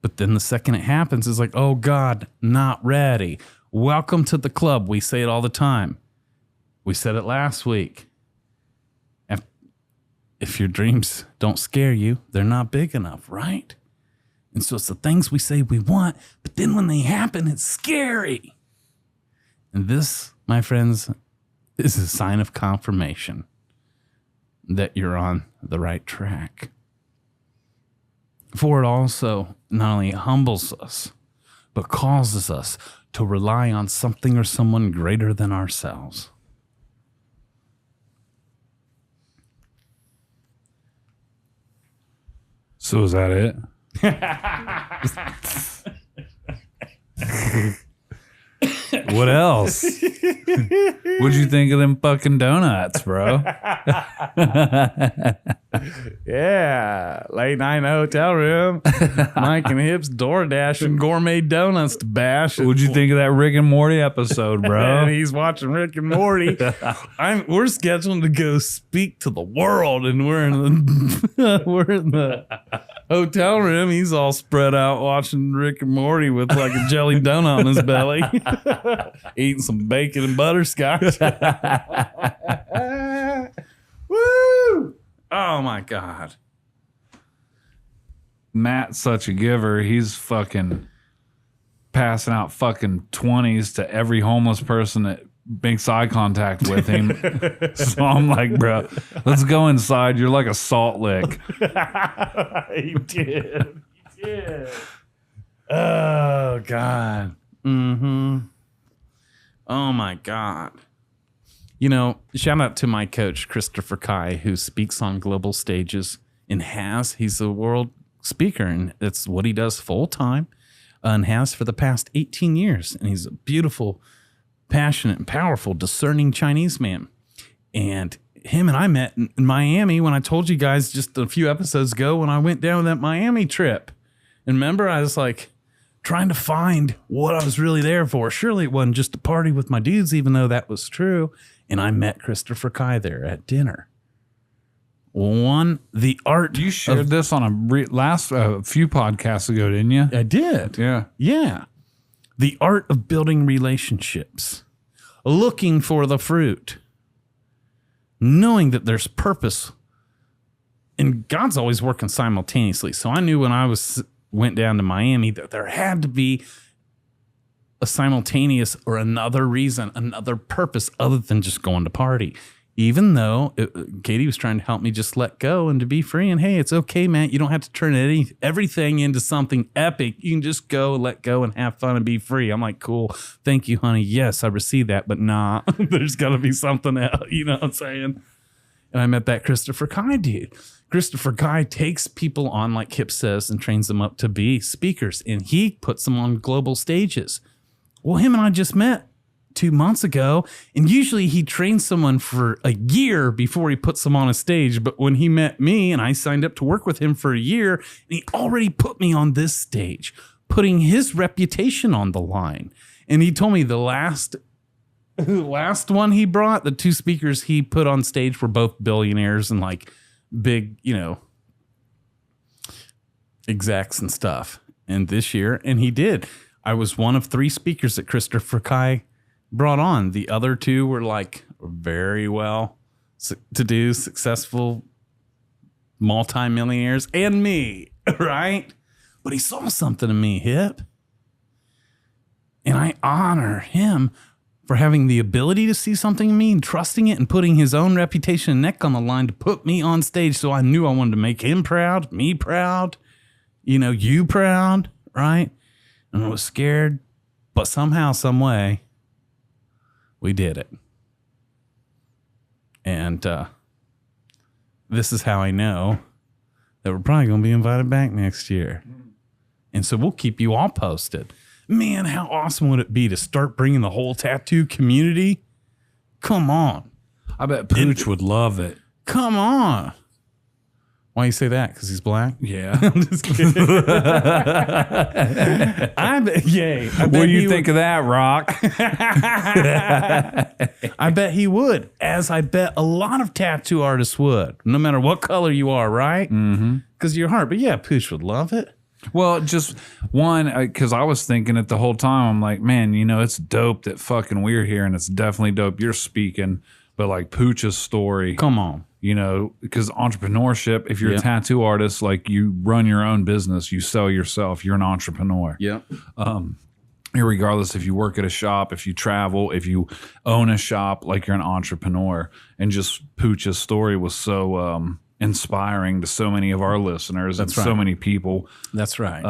But then the second it happens, it's like, oh God, not ready. Welcome to the club. We say it all the time. We said it last week. If your dreams don't scare you, they're not big enough, right? And so it's the things we say we want, but then when they happen, it's scary. And this, my friends, is a sign of confirmation that you're on the right track. For it also not only humbles us, but causes us to rely on something or someone greater than ourselves. So is that it? What else? What'd you think of them fucking donuts, bro? Yeah, late night in a hotel room. Mike and Hip's DoorDash and gourmet donuts to bash. What'd you think of that Rick and Morty episode, bro? And he's watching Rick and Morty. We're scheduled to go speak to the world, and we're in the hotel room. He's all spread out watching Rick and Morty with like a jelly donut on his belly, eating some bacon and butterscotch. Woo! Oh my God. Matt's such a giver. He's fucking passing out fucking 20s to every homeless person that makes eye contact with him. So I'm like, bro, let's go inside. You're like a salt lick. He did. He did. Oh God. Mm-hmm. Oh my God. You know, shout out to my coach, Christopher Kai, who speaks on global stages and he's a world speaker, and that's what he does full time and has for the past 18 years. And he's a beautiful, passionate, and powerful, discerning Chinese man. And him and I met in Miami when I told you guys just a few episodes ago when I went down that Miami trip. And remember, I was like trying to find what I was really there for. Surely it wasn't just a party with my dudes, even though that was true. And I met Christopher Kai there at dinner. The art. You shared this on a few podcasts ago, didn't you? I did. Yeah. Yeah. The art of building relationships, looking for the fruit, knowing that there's purpose, and God's always working simultaneously. So I knew when I went down to Miami that there had to be a simultaneous or another reason, another purpose other than just going to party. Even though Katie was trying to help me just let go and to be free. And hey, it's okay, man. You don't have to turn everything into something epic. You can just go, let go, and have fun and be free. I'm like, cool. Thank you, honey. Yes, I received that. But nah, there's got to be something else. You know what I'm saying? And I met that Christopher Kai dude. Christopher Kai takes people on, like Kip says, and trains them up to be speakers. And he puts them on global stages. Well, him and I just met 2 months ago, and usually he trains someone for a year before he puts them on a stage. But when he met me and I signed up to work with him for a year, and he already put me on this stage, putting his reputation on the line. And he told me the last one he brought, the 2 speakers he put on stage were both billionaires and like big, execs and stuff. And this year, and he did. I was one of 3 speakers that Christopher Kai brought on. The other 2 were like very well to do, successful multimillionaires, and me, right? But he saw something in me, Hip. And I honor him for having the ability to see something in me and trusting it and putting his own reputation and neck on the line to put me on stage. So I knew I wanted to make him proud, me proud, you proud, right? And I was scared, but somehow, some way, we did it. And this is how I know that we're probably going to be invited back next year. And so we'll keep you all posted. Man, how awesome would it be to start bringing the whole tattoo community? Come on. I bet Pooch would love it. Come on. Why you say that? Because he's black? Yeah. I'm just kidding. I bet what do you think of that, Rock? I bet he would, as I bet a lot of tattoo artists would, no matter what color you are, right? Mm-hmm. Because of your heart. But yeah, Pooch would love it. Well, just one, because I was thinking it the whole time. I'm like, man, it's dope that fucking we're here, and it's definitely dope you're speaking. But like Pooch's story, Come on. Because entrepreneurship, if you're a tattoo artist, like you run your own business, you sell yourself, you're an entrepreneur. Yeah. Regardless if you work at a shop, if you travel, if you own a shop, like you're an entrepreneur. And just Pooch's story was so inspiring to so many of our listeners. That's and right. so many people. That's right.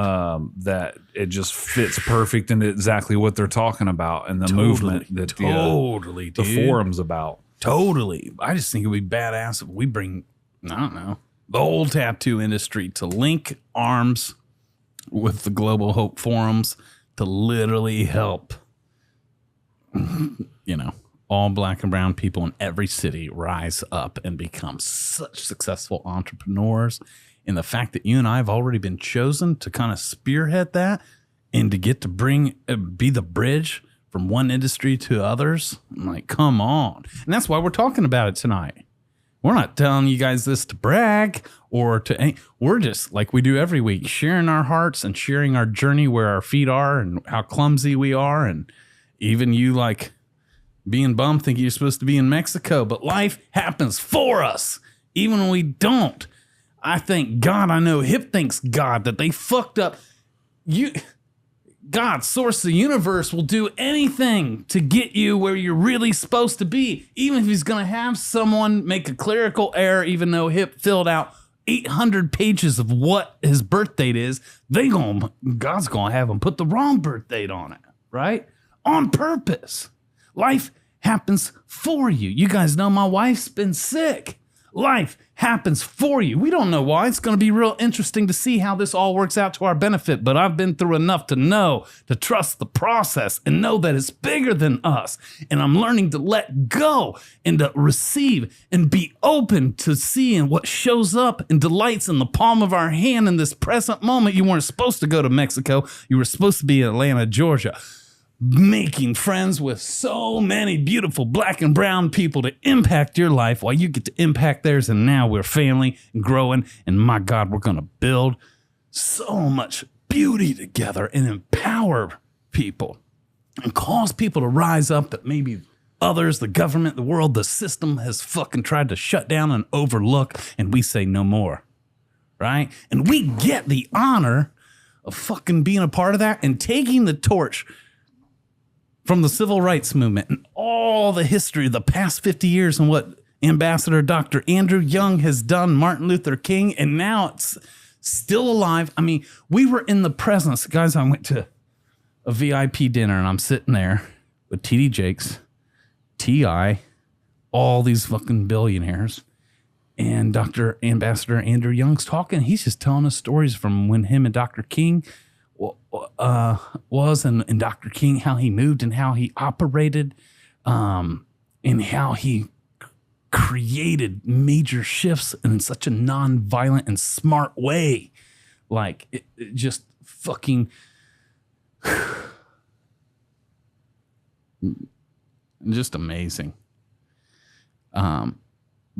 That it just fits perfect into exactly what they're talking about and the movement that the forum's about. Totally. I just think it would be badass if we bring, I don't know, the whole tattoo industry to link arms with the Global Hope forums to literally help, all black and brown people in every city rise up and become such successful entrepreneurs. And the fact that you and I have already been chosen to kind of spearhead that and to get to be the bridge from one industry to others, I'm like, come on. And that's why we're talking about it tonight. We're not telling you guys this to brag we're just like we do every week, sharing our hearts and sharing our journey, where our feet are and how clumsy we are. And even you like being bummed, thinking you're supposed to be in Mexico, but life happens for us, even when we don't. I thank God. I know Hip thanks God that they fucked up. God, source of the universe, will do anything to get you where you're really supposed to be, even if he's going to have someone make a clerical error, even though Hip filled out 800 pages of what his birth date is. God's going to have him put the wrong birth date on it, right? On purpose. Life happens for you. You guys know my wife's been sick. Life happens for you. We don't know why. It's going to be real interesting to see how this all works out to our benefit, but I've been through enough to know, to trust the process and know that it's bigger than us. And I'm learning to let go and to receive and be open to seeing what shows up and delights in the palm of our hand in this present moment. You weren't supposed to go to Mexico. You were supposed to be in Atlanta, Georgia, making friends with so many beautiful black and brown people to impact your life while you get to impact theirs. And now we're family and growing. And my God, we're going to build so much beauty together and empower people and cause people to rise up that maybe others, the government, the world, the system has fucking tried to shut down and overlook. And we say no more, right? And we get the honor of fucking being a part of that and taking the torch from the civil rights movement and all the history of the past 50 years and what Ambassador Dr. Andrew Young has done, Martin Luther King, and now it's still alive. I mean, we were in the presence. Guys, I went to a VIP dinner and I'm sitting there with T.D. Jakes, T.I., all these fucking billionaires, and Dr. Ambassador Andrew Young's talking. He's just telling us stories from when him and Dr. King was and Dr. King, how he moved and how he operated, and how he created major shifts in such a non-violent and smart way. Like it just fucking just amazing.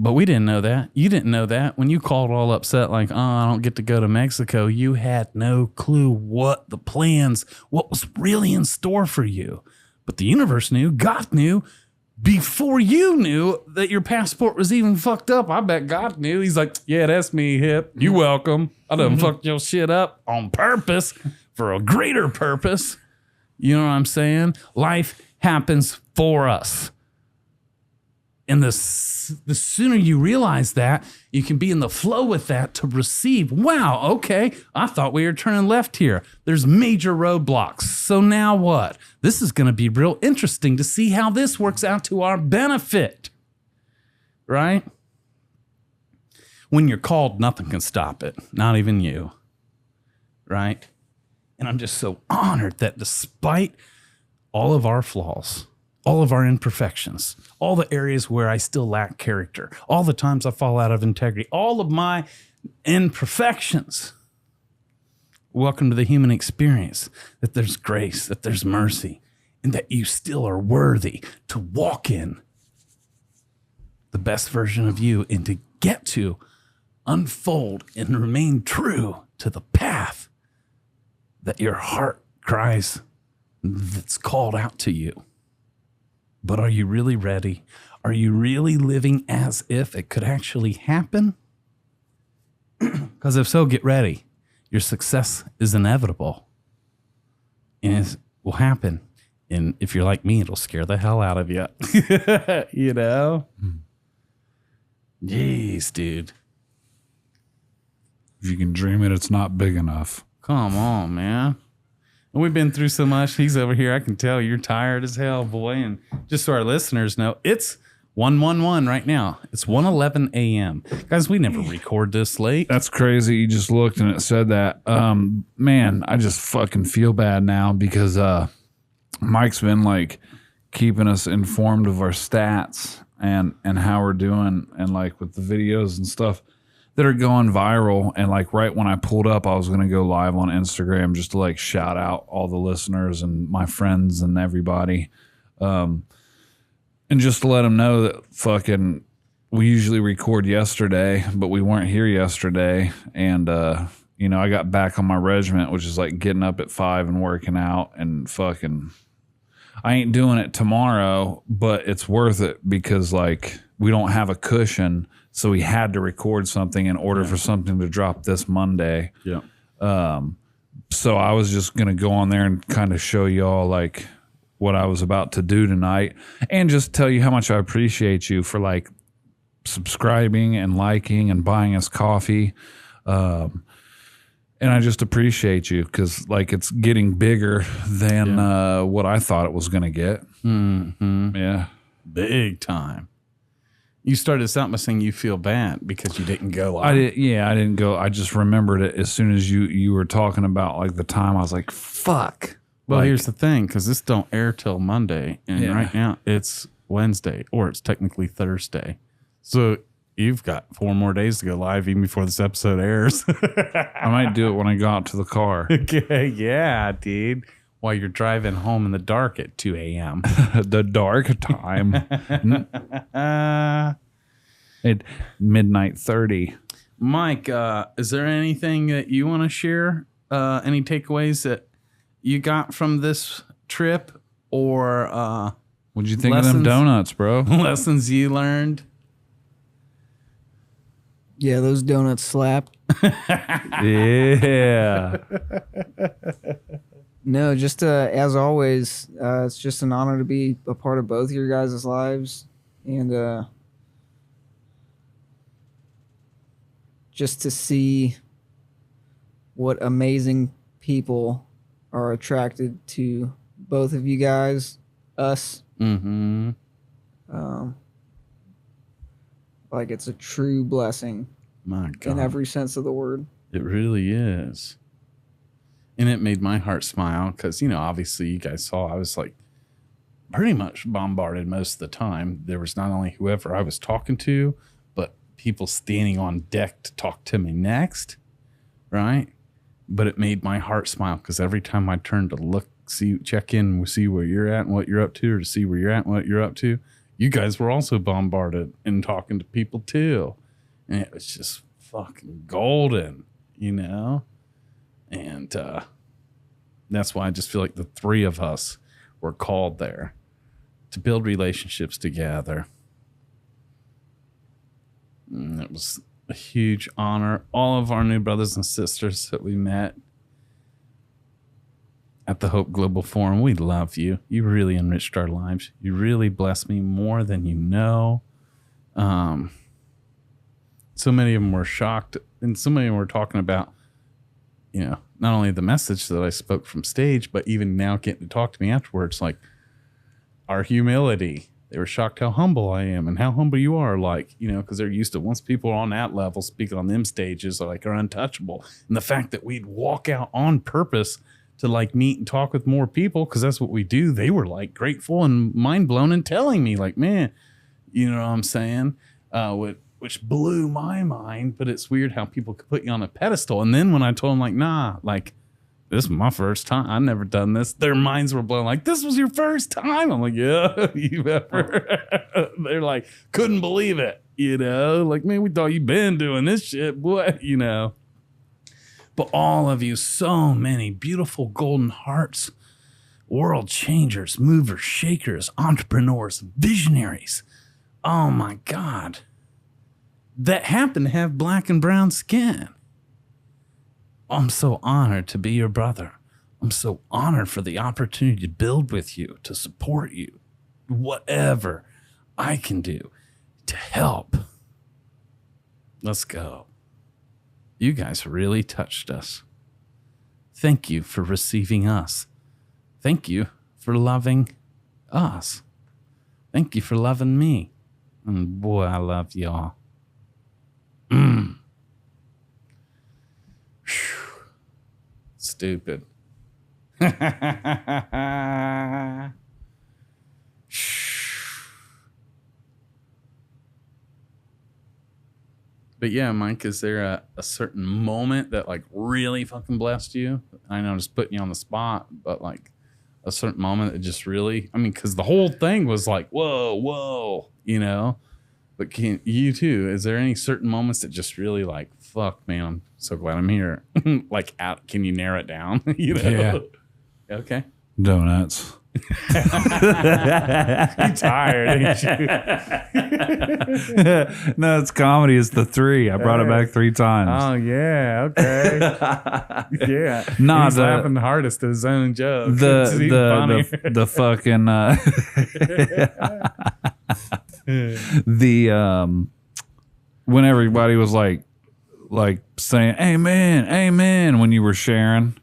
But we didn't know that. You didn't know that. When you called all upset, like, oh, I don't get to go to Mexico, you had no clue what the plans, what was really in store for you. But the universe knew, God knew, before you knew that your passport was even fucked up. I bet God knew. He's like, yeah, that's me, Hip. You welcome. I done fucked your shit up on purpose for a greater purpose. You know what I'm saying? Life happens for us. And the sooner you realize that, you can be in the flow with that to receive. Wow, okay, I thought we were turning left here. There's major roadblocks. So now what? This is going to be real interesting to see how this works out to our benefit, right? When you're called, nothing can stop it, not even you, right? And I'm just so honored that despite all of our flaws, all of our imperfections, all the areas where I still lack character, all the times I fall out of integrity, all of my imperfections. Welcome to the human experience, that there's grace, that there's mercy, and that you still are worthy to walk in the best version of you and to get to unfold and remain true to the path that your heart cries that's called out to you. But are you really ready? Are you really living as if it could actually happen? Because if so, get ready. Your success is inevitable. And it will happen. And if you're like me, it'll scare the hell out of you. You know? Jeez, dude. If you can dream it, it's not big enough. Come on, man. And we've been through so much. He's over here. I can tell you're tired as hell, boy. And just so our listeners know, it's 1:11 right now. It's 1:11 a.m. Guys, we never record this late. That's crazy. You just looked and it said that. Man, I just fucking feel bad now because Mike's been like keeping us informed of our stats and how we're doing, and like with the videos and stuff that are going viral. And like right when I pulled up, I was going to go live on Instagram just to like shout out all the listeners and my friends and everybody. And just to let them know that fucking we usually record yesterday, but we weren't here yesterday. And, you know, I got back on my regiment, which is like getting up at 5 and working out, and fucking, I ain't doing it tomorrow, but it's worth it because like we don't have a cushion. So we had to record something in order for something to drop this Monday. Yeah. So I was just going to go on there and kind of show y'all like what I was about to do tonight, and just tell you how much I appreciate you for like subscribing and liking and buying us coffee. And I just appreciate you because like it's getting bigger than what I thought it was going to get. Mm-hmm. Yeah. Big time. You started this out by saying you feel bad because you didn't go live. I didn't go. I just remembered it as soon as you were talking about like the time. I was like, fuck. Well, like, here's the thing, because this don't air till Monday, and right now it's Wednesday, or it's technically Thursday. So you've got 4 more days to go live even before this episode airs. I might do it when I go out to the car. Okay, yeah, dude. While you're driving home in the dark at 2 a.m. The dark time. At midnight 30. Mike, is there anything that you want to share? Any takeaways that you got from this trip, or what'd you think of them donuts, bro? Lessons you learned? Yeah, those donuts slapped. Yeah. No, just as always, it's just an honor to be a part of both your guys' lives, and just to see what amazing people are attracted to both of you guys, us. Mm-hmm. Like it's a true blessing. My God. In every sense of the word. It really is. And it made my heart smile because, you know, obviously you guys saw I was like pretty much bombarded most of the time. There was not only whoever I was talking to, but people standing on deck to talk to me next, right? But it made my heart smile because every time I turned to look, check in, see where you're at and what you're up to, or to see where you're at and what you're up to, you guys were also bombarded and talking to people too. And it was just fucking golden, you know? And that's why I just feel like the 3 of us were called there to build relationships together. And it was a huge honor. All of our new brothers and sisters that we met at the Hope Global Forum, we love you. You really enriched our lives. You really blessed me more than you know. So many of them were shocked, and so many of them were talking about, you know, not only the message that I spoke from stage, but even now getting to talk to me afterwards, like our humility. They were shocked how humble I am and how humble you are, like, you know, because they're used to once people are on that level, speaking on them stages, are untouchable. And the fact that we'd walk out on purpose to like meet and talk with more people, because that's what we do. They were like grateful and mind blown and telling me like, man, you know what I'm saying? Which blew my mind, but it's weird how people could put you on a pedestal. And then when I told them like, nah, like this is my first time. I've never done this. Their minds were blown like, this was your first time. I'm like, yeah, you've ever. They're like, couldn't believe it. You know, like, man, we thought you'd been doing this shit, boy, you know. But all of you, so many beautiful golden hearts, world changers, movers, shakers, entrepreneurs, visionaries. Oh my God. That happen to have black and brown skin. I'm so honored to be your brother. I'm so honored for the opportunity to build with you, to support you, whatever I can do to help. Let's go. You guys really touched us. Thank you for receiving us. Thank you for loving us. Thank you for loving me. And boy, I love y'all. Stupid. But yeah, Mike, is there a certain moment that like really fucking blessed you? I know I'm just putting you on the spot, but like a certain moment that just really, I mean, because the whole thing was like, whoa, you know? But can you too, is there any certain moments that just really like, fuck, man, I'm so glad I'm here. Like, can you narrow it down? You know? Yeah. Okay. Donuts. You're tired, ain't you? No, it's comedy. It's the 3. I brought it back 3 times. Oh yeah, okay. Yeah. Nah, He's laughing the hardest at his own joke. The fucking when everybody was like saying amen when you were sharing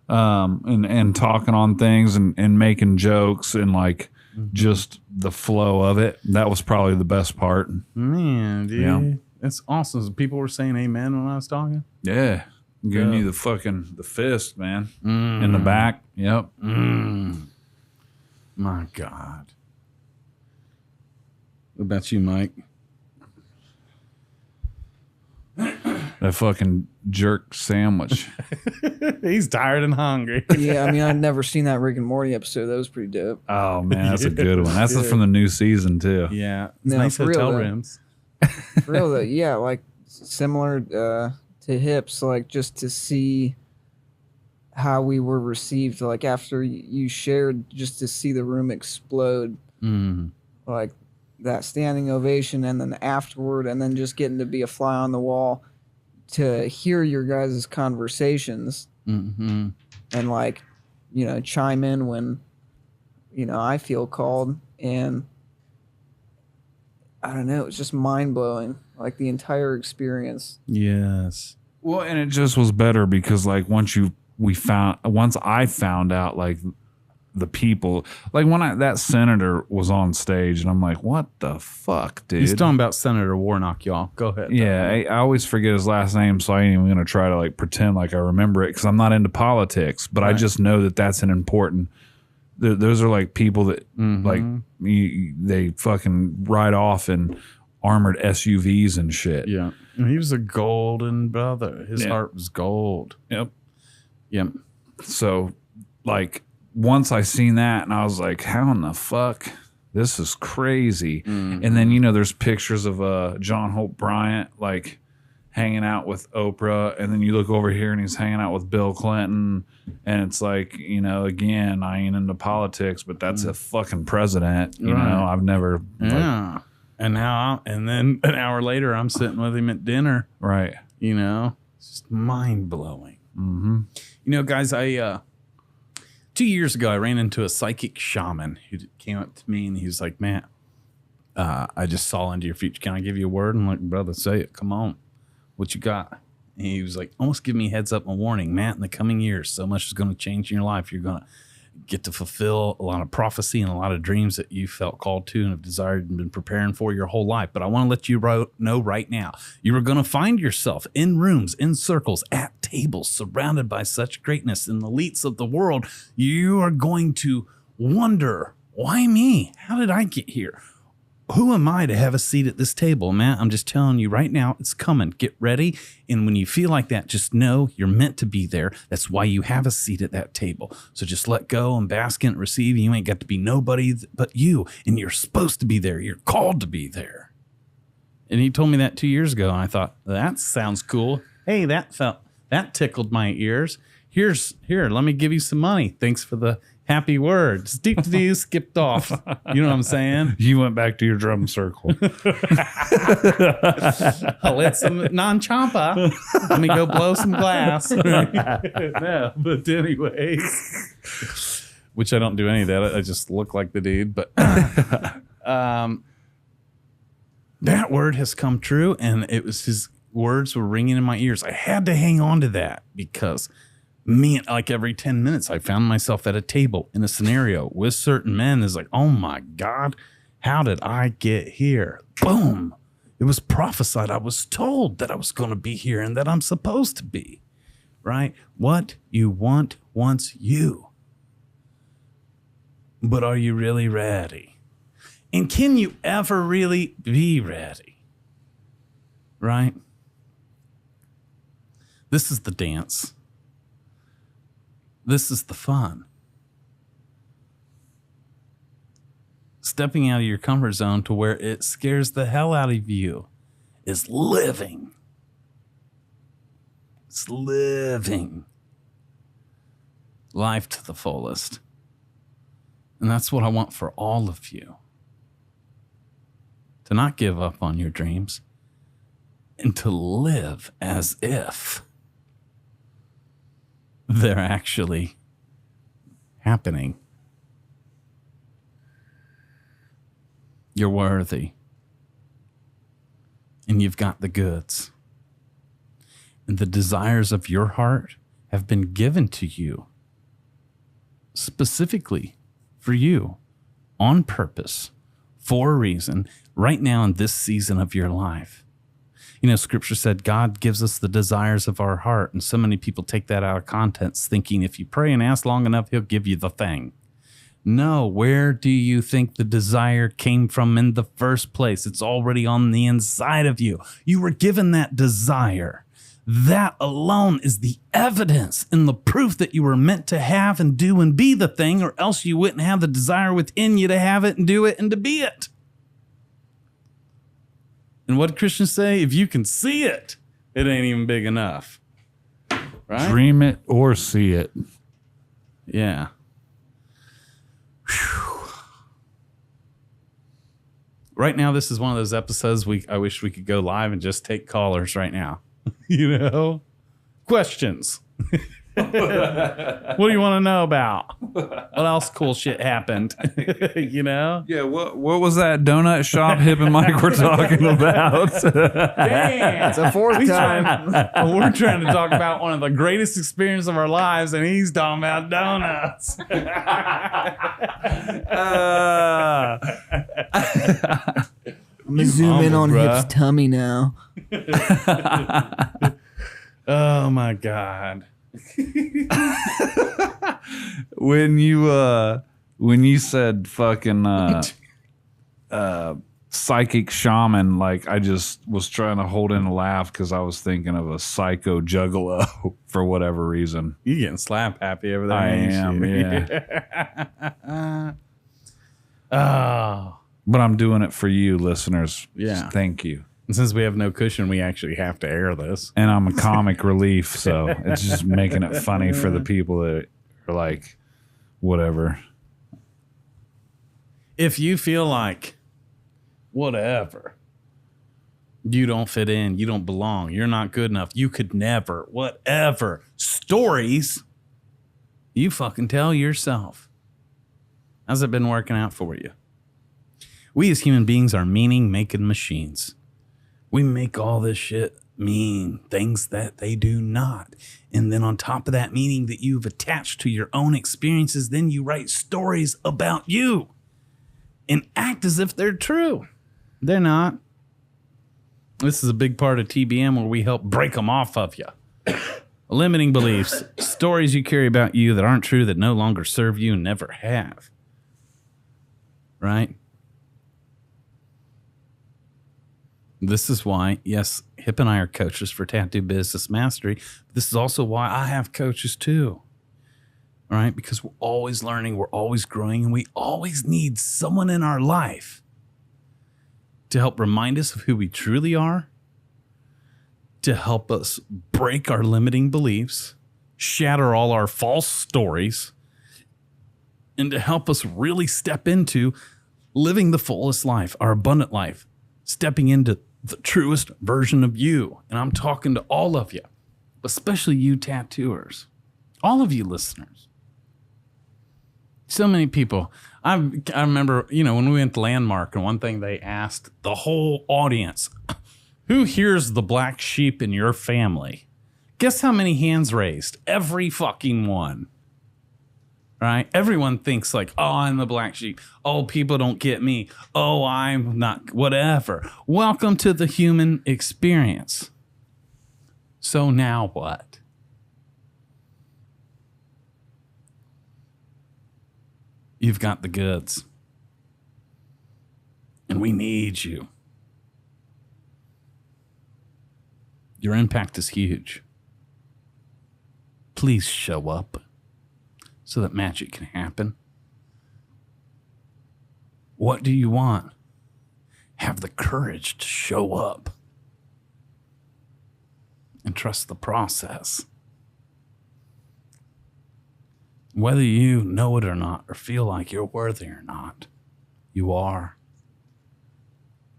and talking on things and making jokes and like just the flow of it, that was probably the best part. Man, dude. Yeah. That's awesome. People were saying amen when I was talking. Yeah, giving you the fist, man, in the back. Yep. My God. What about you, Mike? That fucking jerk sandwich. He's tired and hungry. Yeah, I mean, I'd never seen that Rick and Morty episode. That was pretty dope. Oh man, that's a good one. That's from the new season too. Yeah. It's No, nice for real, hotel though. rooms. For real though, yeah, like similar to Hips, like just to see how we were received, like after you shared, just to see the room explode, like that standing ovation, and then afterward, and then just getting to be a fly on the wall to hear your guys' conversations and like, you know, chime in when, you know, I feel called, and I don't know, it's just mind blowing, like the entire experience. Yes. Well, and it just was better because like once I found out like the people, like when that senator was on stage and I'm like, what the fuck, dude? He's talking about Senator Warnock, y'all. Go ahead. Yeah, I always forget his last name, so I ain't even gonna try to like pretend like I remember it because I'm not into politics. But I just know that that's an important. Those are like people that like they fucking ride off in armored SUVs and shit. Yeah. And he was a golden brother. His heart was gold. Yep. Yep. So like once I seen that and I was like, how in the fuck? This is crazy. And then, you know, there's pictures of John Hope Bryant like hanging out with Oprah, and then you look over here and he's hanging out with Bill Clinton, and it's like, you know, again, I ain't into politics, but that's a fucking president. You know, I've never Yeah. And then an hour later, I'm sitting with him at dinner. right. You know, it's just mind blowing. You know, guys, 2 years ago, I ran into a psychic shaman who came up to me and he was like, "Matt, I just saw into your future. Can I give you a word?" I'm like, "Brother, say it. Come on. What you got?" And he was like, almost give me a heads up and warning. "Matt, in the coming years, so much is going to change in your life. You're going to get to fulfill a lot of prophecy and a lot of dreams that you felt called to and have desired and been preparing for your whole life. But I want to let you know right now, you are going to find yourself in rooms, in circles, at tables, surrounded by such greatness and elites of the world. You are going to wonder, why me? How did I get here? Who am I to have a seat at this table, man? I'm just telling you right now, it's coming. Get ready. And when you feel like that, just know you're meant to be there. That's why you have a seat at that table. So just let go and bask in it, receive. You ain't got to be nobody but you. And you're supposed to be there. You're called to be there. And he told me that 2 years ago. And I thought, that sounds cool. Hey, that That tickled my ears. Here, let me give you some money. Thanks for the happy words. Deep skipped off. You know what I'm saying? You went back to your drum circle. I'll let some non-champa. Let me go blow some glass. No, but anyways, which I don't do any of that. I just look like the dude. But that word has come true, and it was his words were ringing in my ears. I had to hang on to that because like every 10 minutes, I found myself at a table in a scenario with certain men. It's like, oh my God, how did I get here? Boom. It was prophesied. I was told that I was going to be here and that I'm supposed to be, right? What you want wants you. But are you really ready? And can you ever really be ready? Right? This is the dance. This is the fun. Stepping out of your comfort zone to where it scares the hell out of you is living. It's living life to the fullest. And that's what I want for all of you. To not give up on your dreams and to live as if they're actually happening. You're worthy. And you've got the goods. And the desires of your heart have been given to you specifically for you, on purpose, for a reason, right now in this season of your life. You know, scripture said God gives us the desires of our heart. And so many people take that out of context, thinking if you pray and ask long enough, he'll give you the thing. No, where do you think the desire came from in the first place? It's already on the inside of you. You were given that desire. That alone is the evidence and the proof that you were meant to have and do and be the thing, or else you wouldn't have the desire within you to have it and do it and to be it. And what did Christians say? If you can see it, it ain't even big enough. Right? Dream it or see it. Yeah. Whew. Right now, this is one of those episodes I wish we could go live and just take callers right now. You know? Questions. What do you want to know about? What else cool shit happened? You know? Yeah, what was that donut shop Hip and Mike were talking about? Damn. It's a fourth time. We're trying to talk about one of the greatest experiences of our lives, and he's talking about donuts. I'm gonna zoom in on bruh. Hip's tummy now. Oh my God. when you said fucking psychic shaman, like I just was trying to hold in a laugh because I was thinking of a psycho juggalo for whatever reason. You getting slap happy over there? I ain't am, you? yeah. Oh. But I'm doing it for you, listeners. Yeah. Thank you. And since we have no cushion, we actually have to air this. And I'm a comic relief, so it's just making it funny for the people that are like, whatever. If you feel like, whatever, you don't fit in, you don't belong, you're not good enough, you could never, whatever, stories you fucking tell yourself. How's it been working out for you? We as human beings are meaning-making machines. We make all this shit mean things that they do not. And then on top of that meaning that you've attached to your own experiences, then you write stories about you and act as if they're true. They're not. This is a big part of TBM where we help break them off of you. Limiting beliefs, stories you carry about you that aren't true, that no longer serve you and never have. Right? This is why, yes, Hip and I are coaches for Tattoo Business Mastery. This is also why I have coaches too. All right? Because we're always learning, we're always growing, and we always need someone in our life to help remind us of who we truly are to help us break our limiting beliefs, shatter all our false stories, and to help us really step into living the fullest life, our abundant life, stepping into the truest version of you. And I'm talking to all of you, especially you tattooers, all of you listeners. So many people. I remember, when we went to Landmark, and one thing they asked the whole audience, who here's the black sheep in your family? Guess how many hands raised? Every fucking one. Right? Everyone thinks like, oh, I'm the black sheep. Oh, people don't get me. Oh, I'm not, whatever. Welcome to the human experience. So now what? You've got the goods. And we need you. Your impact is huge. Please show up so that magic can happen. What do you want? Have the courage to show up and trust the process. Whether you know it or not, or feel like you're worthy or not, you are.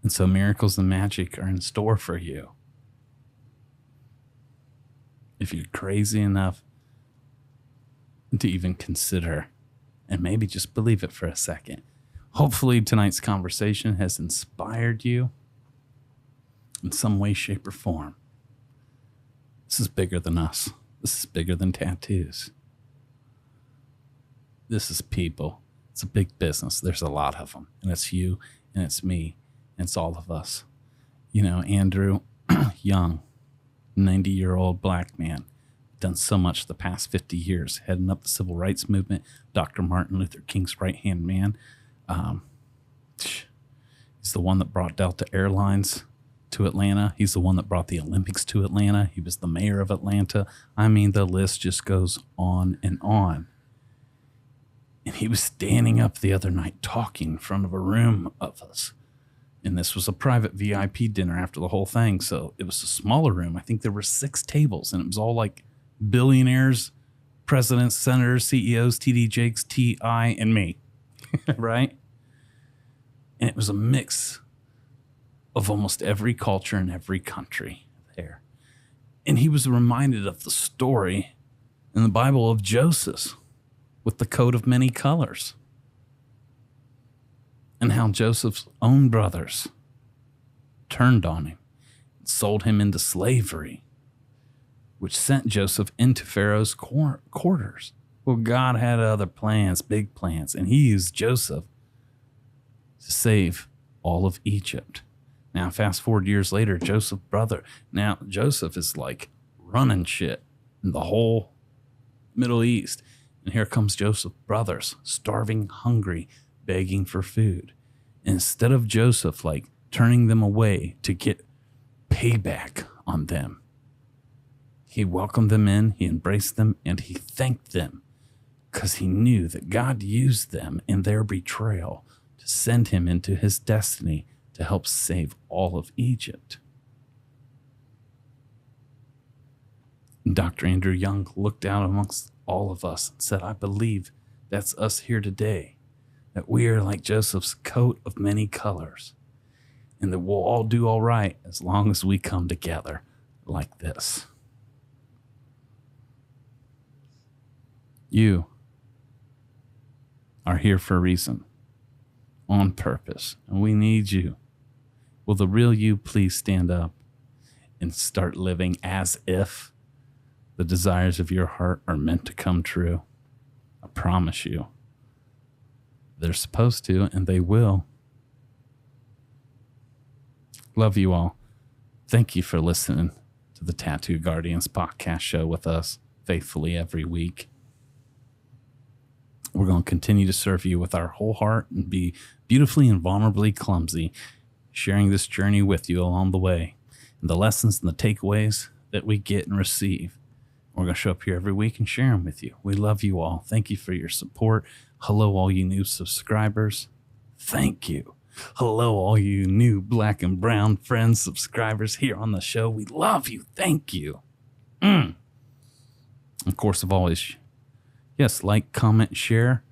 And so miracles and magic are in store for you. If you're crazy enough to even consider, and maybe just believe it for a second. Hopefully tonight's conversation has inspired you in some way, shape, or form. This is bigger than us. This is bigger than tattoos. This is people. It's a big business. There's a lot of them. And it's you, and it's me, and it's all of us. Andrew, young, 90-year-old black man, done so much the past 50 years, heading up the civil rights movement, Dr. Martin Luther King's right-hand man. He's the one that brought Delta Airlines to Atlanta. He's the one that brought the Olympics to Atlanta. He was the mayor of Atlanta. I mean, the list just goes on and on. And he was standing up the other night talking in front of a room of us. And this was a private VIP dinner after the whole thing. So it was a smaller room. I think there were 6 tables, and it was all like billionaires, presidents, senators, CEOs, T.D. Jakes, T.I., and me. Right? And it was a mix of almost every culture and every country there. And he was reminded of the story in the Bible of Joseph with the coat of many colors, and how Joseph's own brothers turned on him and sold him into slavery, which sent Joseph into Pharaoh's quarters. Well, God had other plans, big plans, and he used Joseph to save all of Egypt. Now, fast forward years later, Joseph's brother. Now, Joseph is like running shit in the whole Middle East. And here comes Joseph's brothers, starving, hungry, begging for food. Instead of Joseph like turning them away to get payback on them, he welcomed them in, he embraced them, and he thanked them because he knew that God used them in their betrayal to send him into his destiny to help save all of Egypt. And Dr. Andrew Young looked out amongst all of us and said, I believe that's us here today, that we are like Joseph's coat of many colors, and that we'll all do all right as long as we come together like this. You are here for a reason, on purpose, and we need you. Will the real you please stand up and start living as if the desires of your heart are meant to come true? I promise you. They're supposed to, and they will. Love you all. Thank you for listening to the Tattoo Guardians podcast show with us faithfully every week. We're going to continue to serve you with our whole heart and be beautifully and vulnerably clumsy, sharing this journey with you along the way, and the lessons and the takeaways that we get and receive. We're going to show up here every week and share them with you. We love you all. Thank you for your support. Hello, all you new subscribers. Thank you. Hello, all you new black and brown friends, subscribers here on the show. We love you. Thank you. Of course, of always, yes, like, comment, share.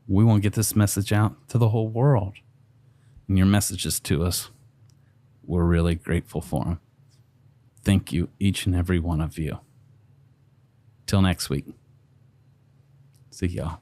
We want to get this message out to the whole world. And your messages to us, we're really grateful for them. Thank you, each and every one of you. Till next week. See y'all.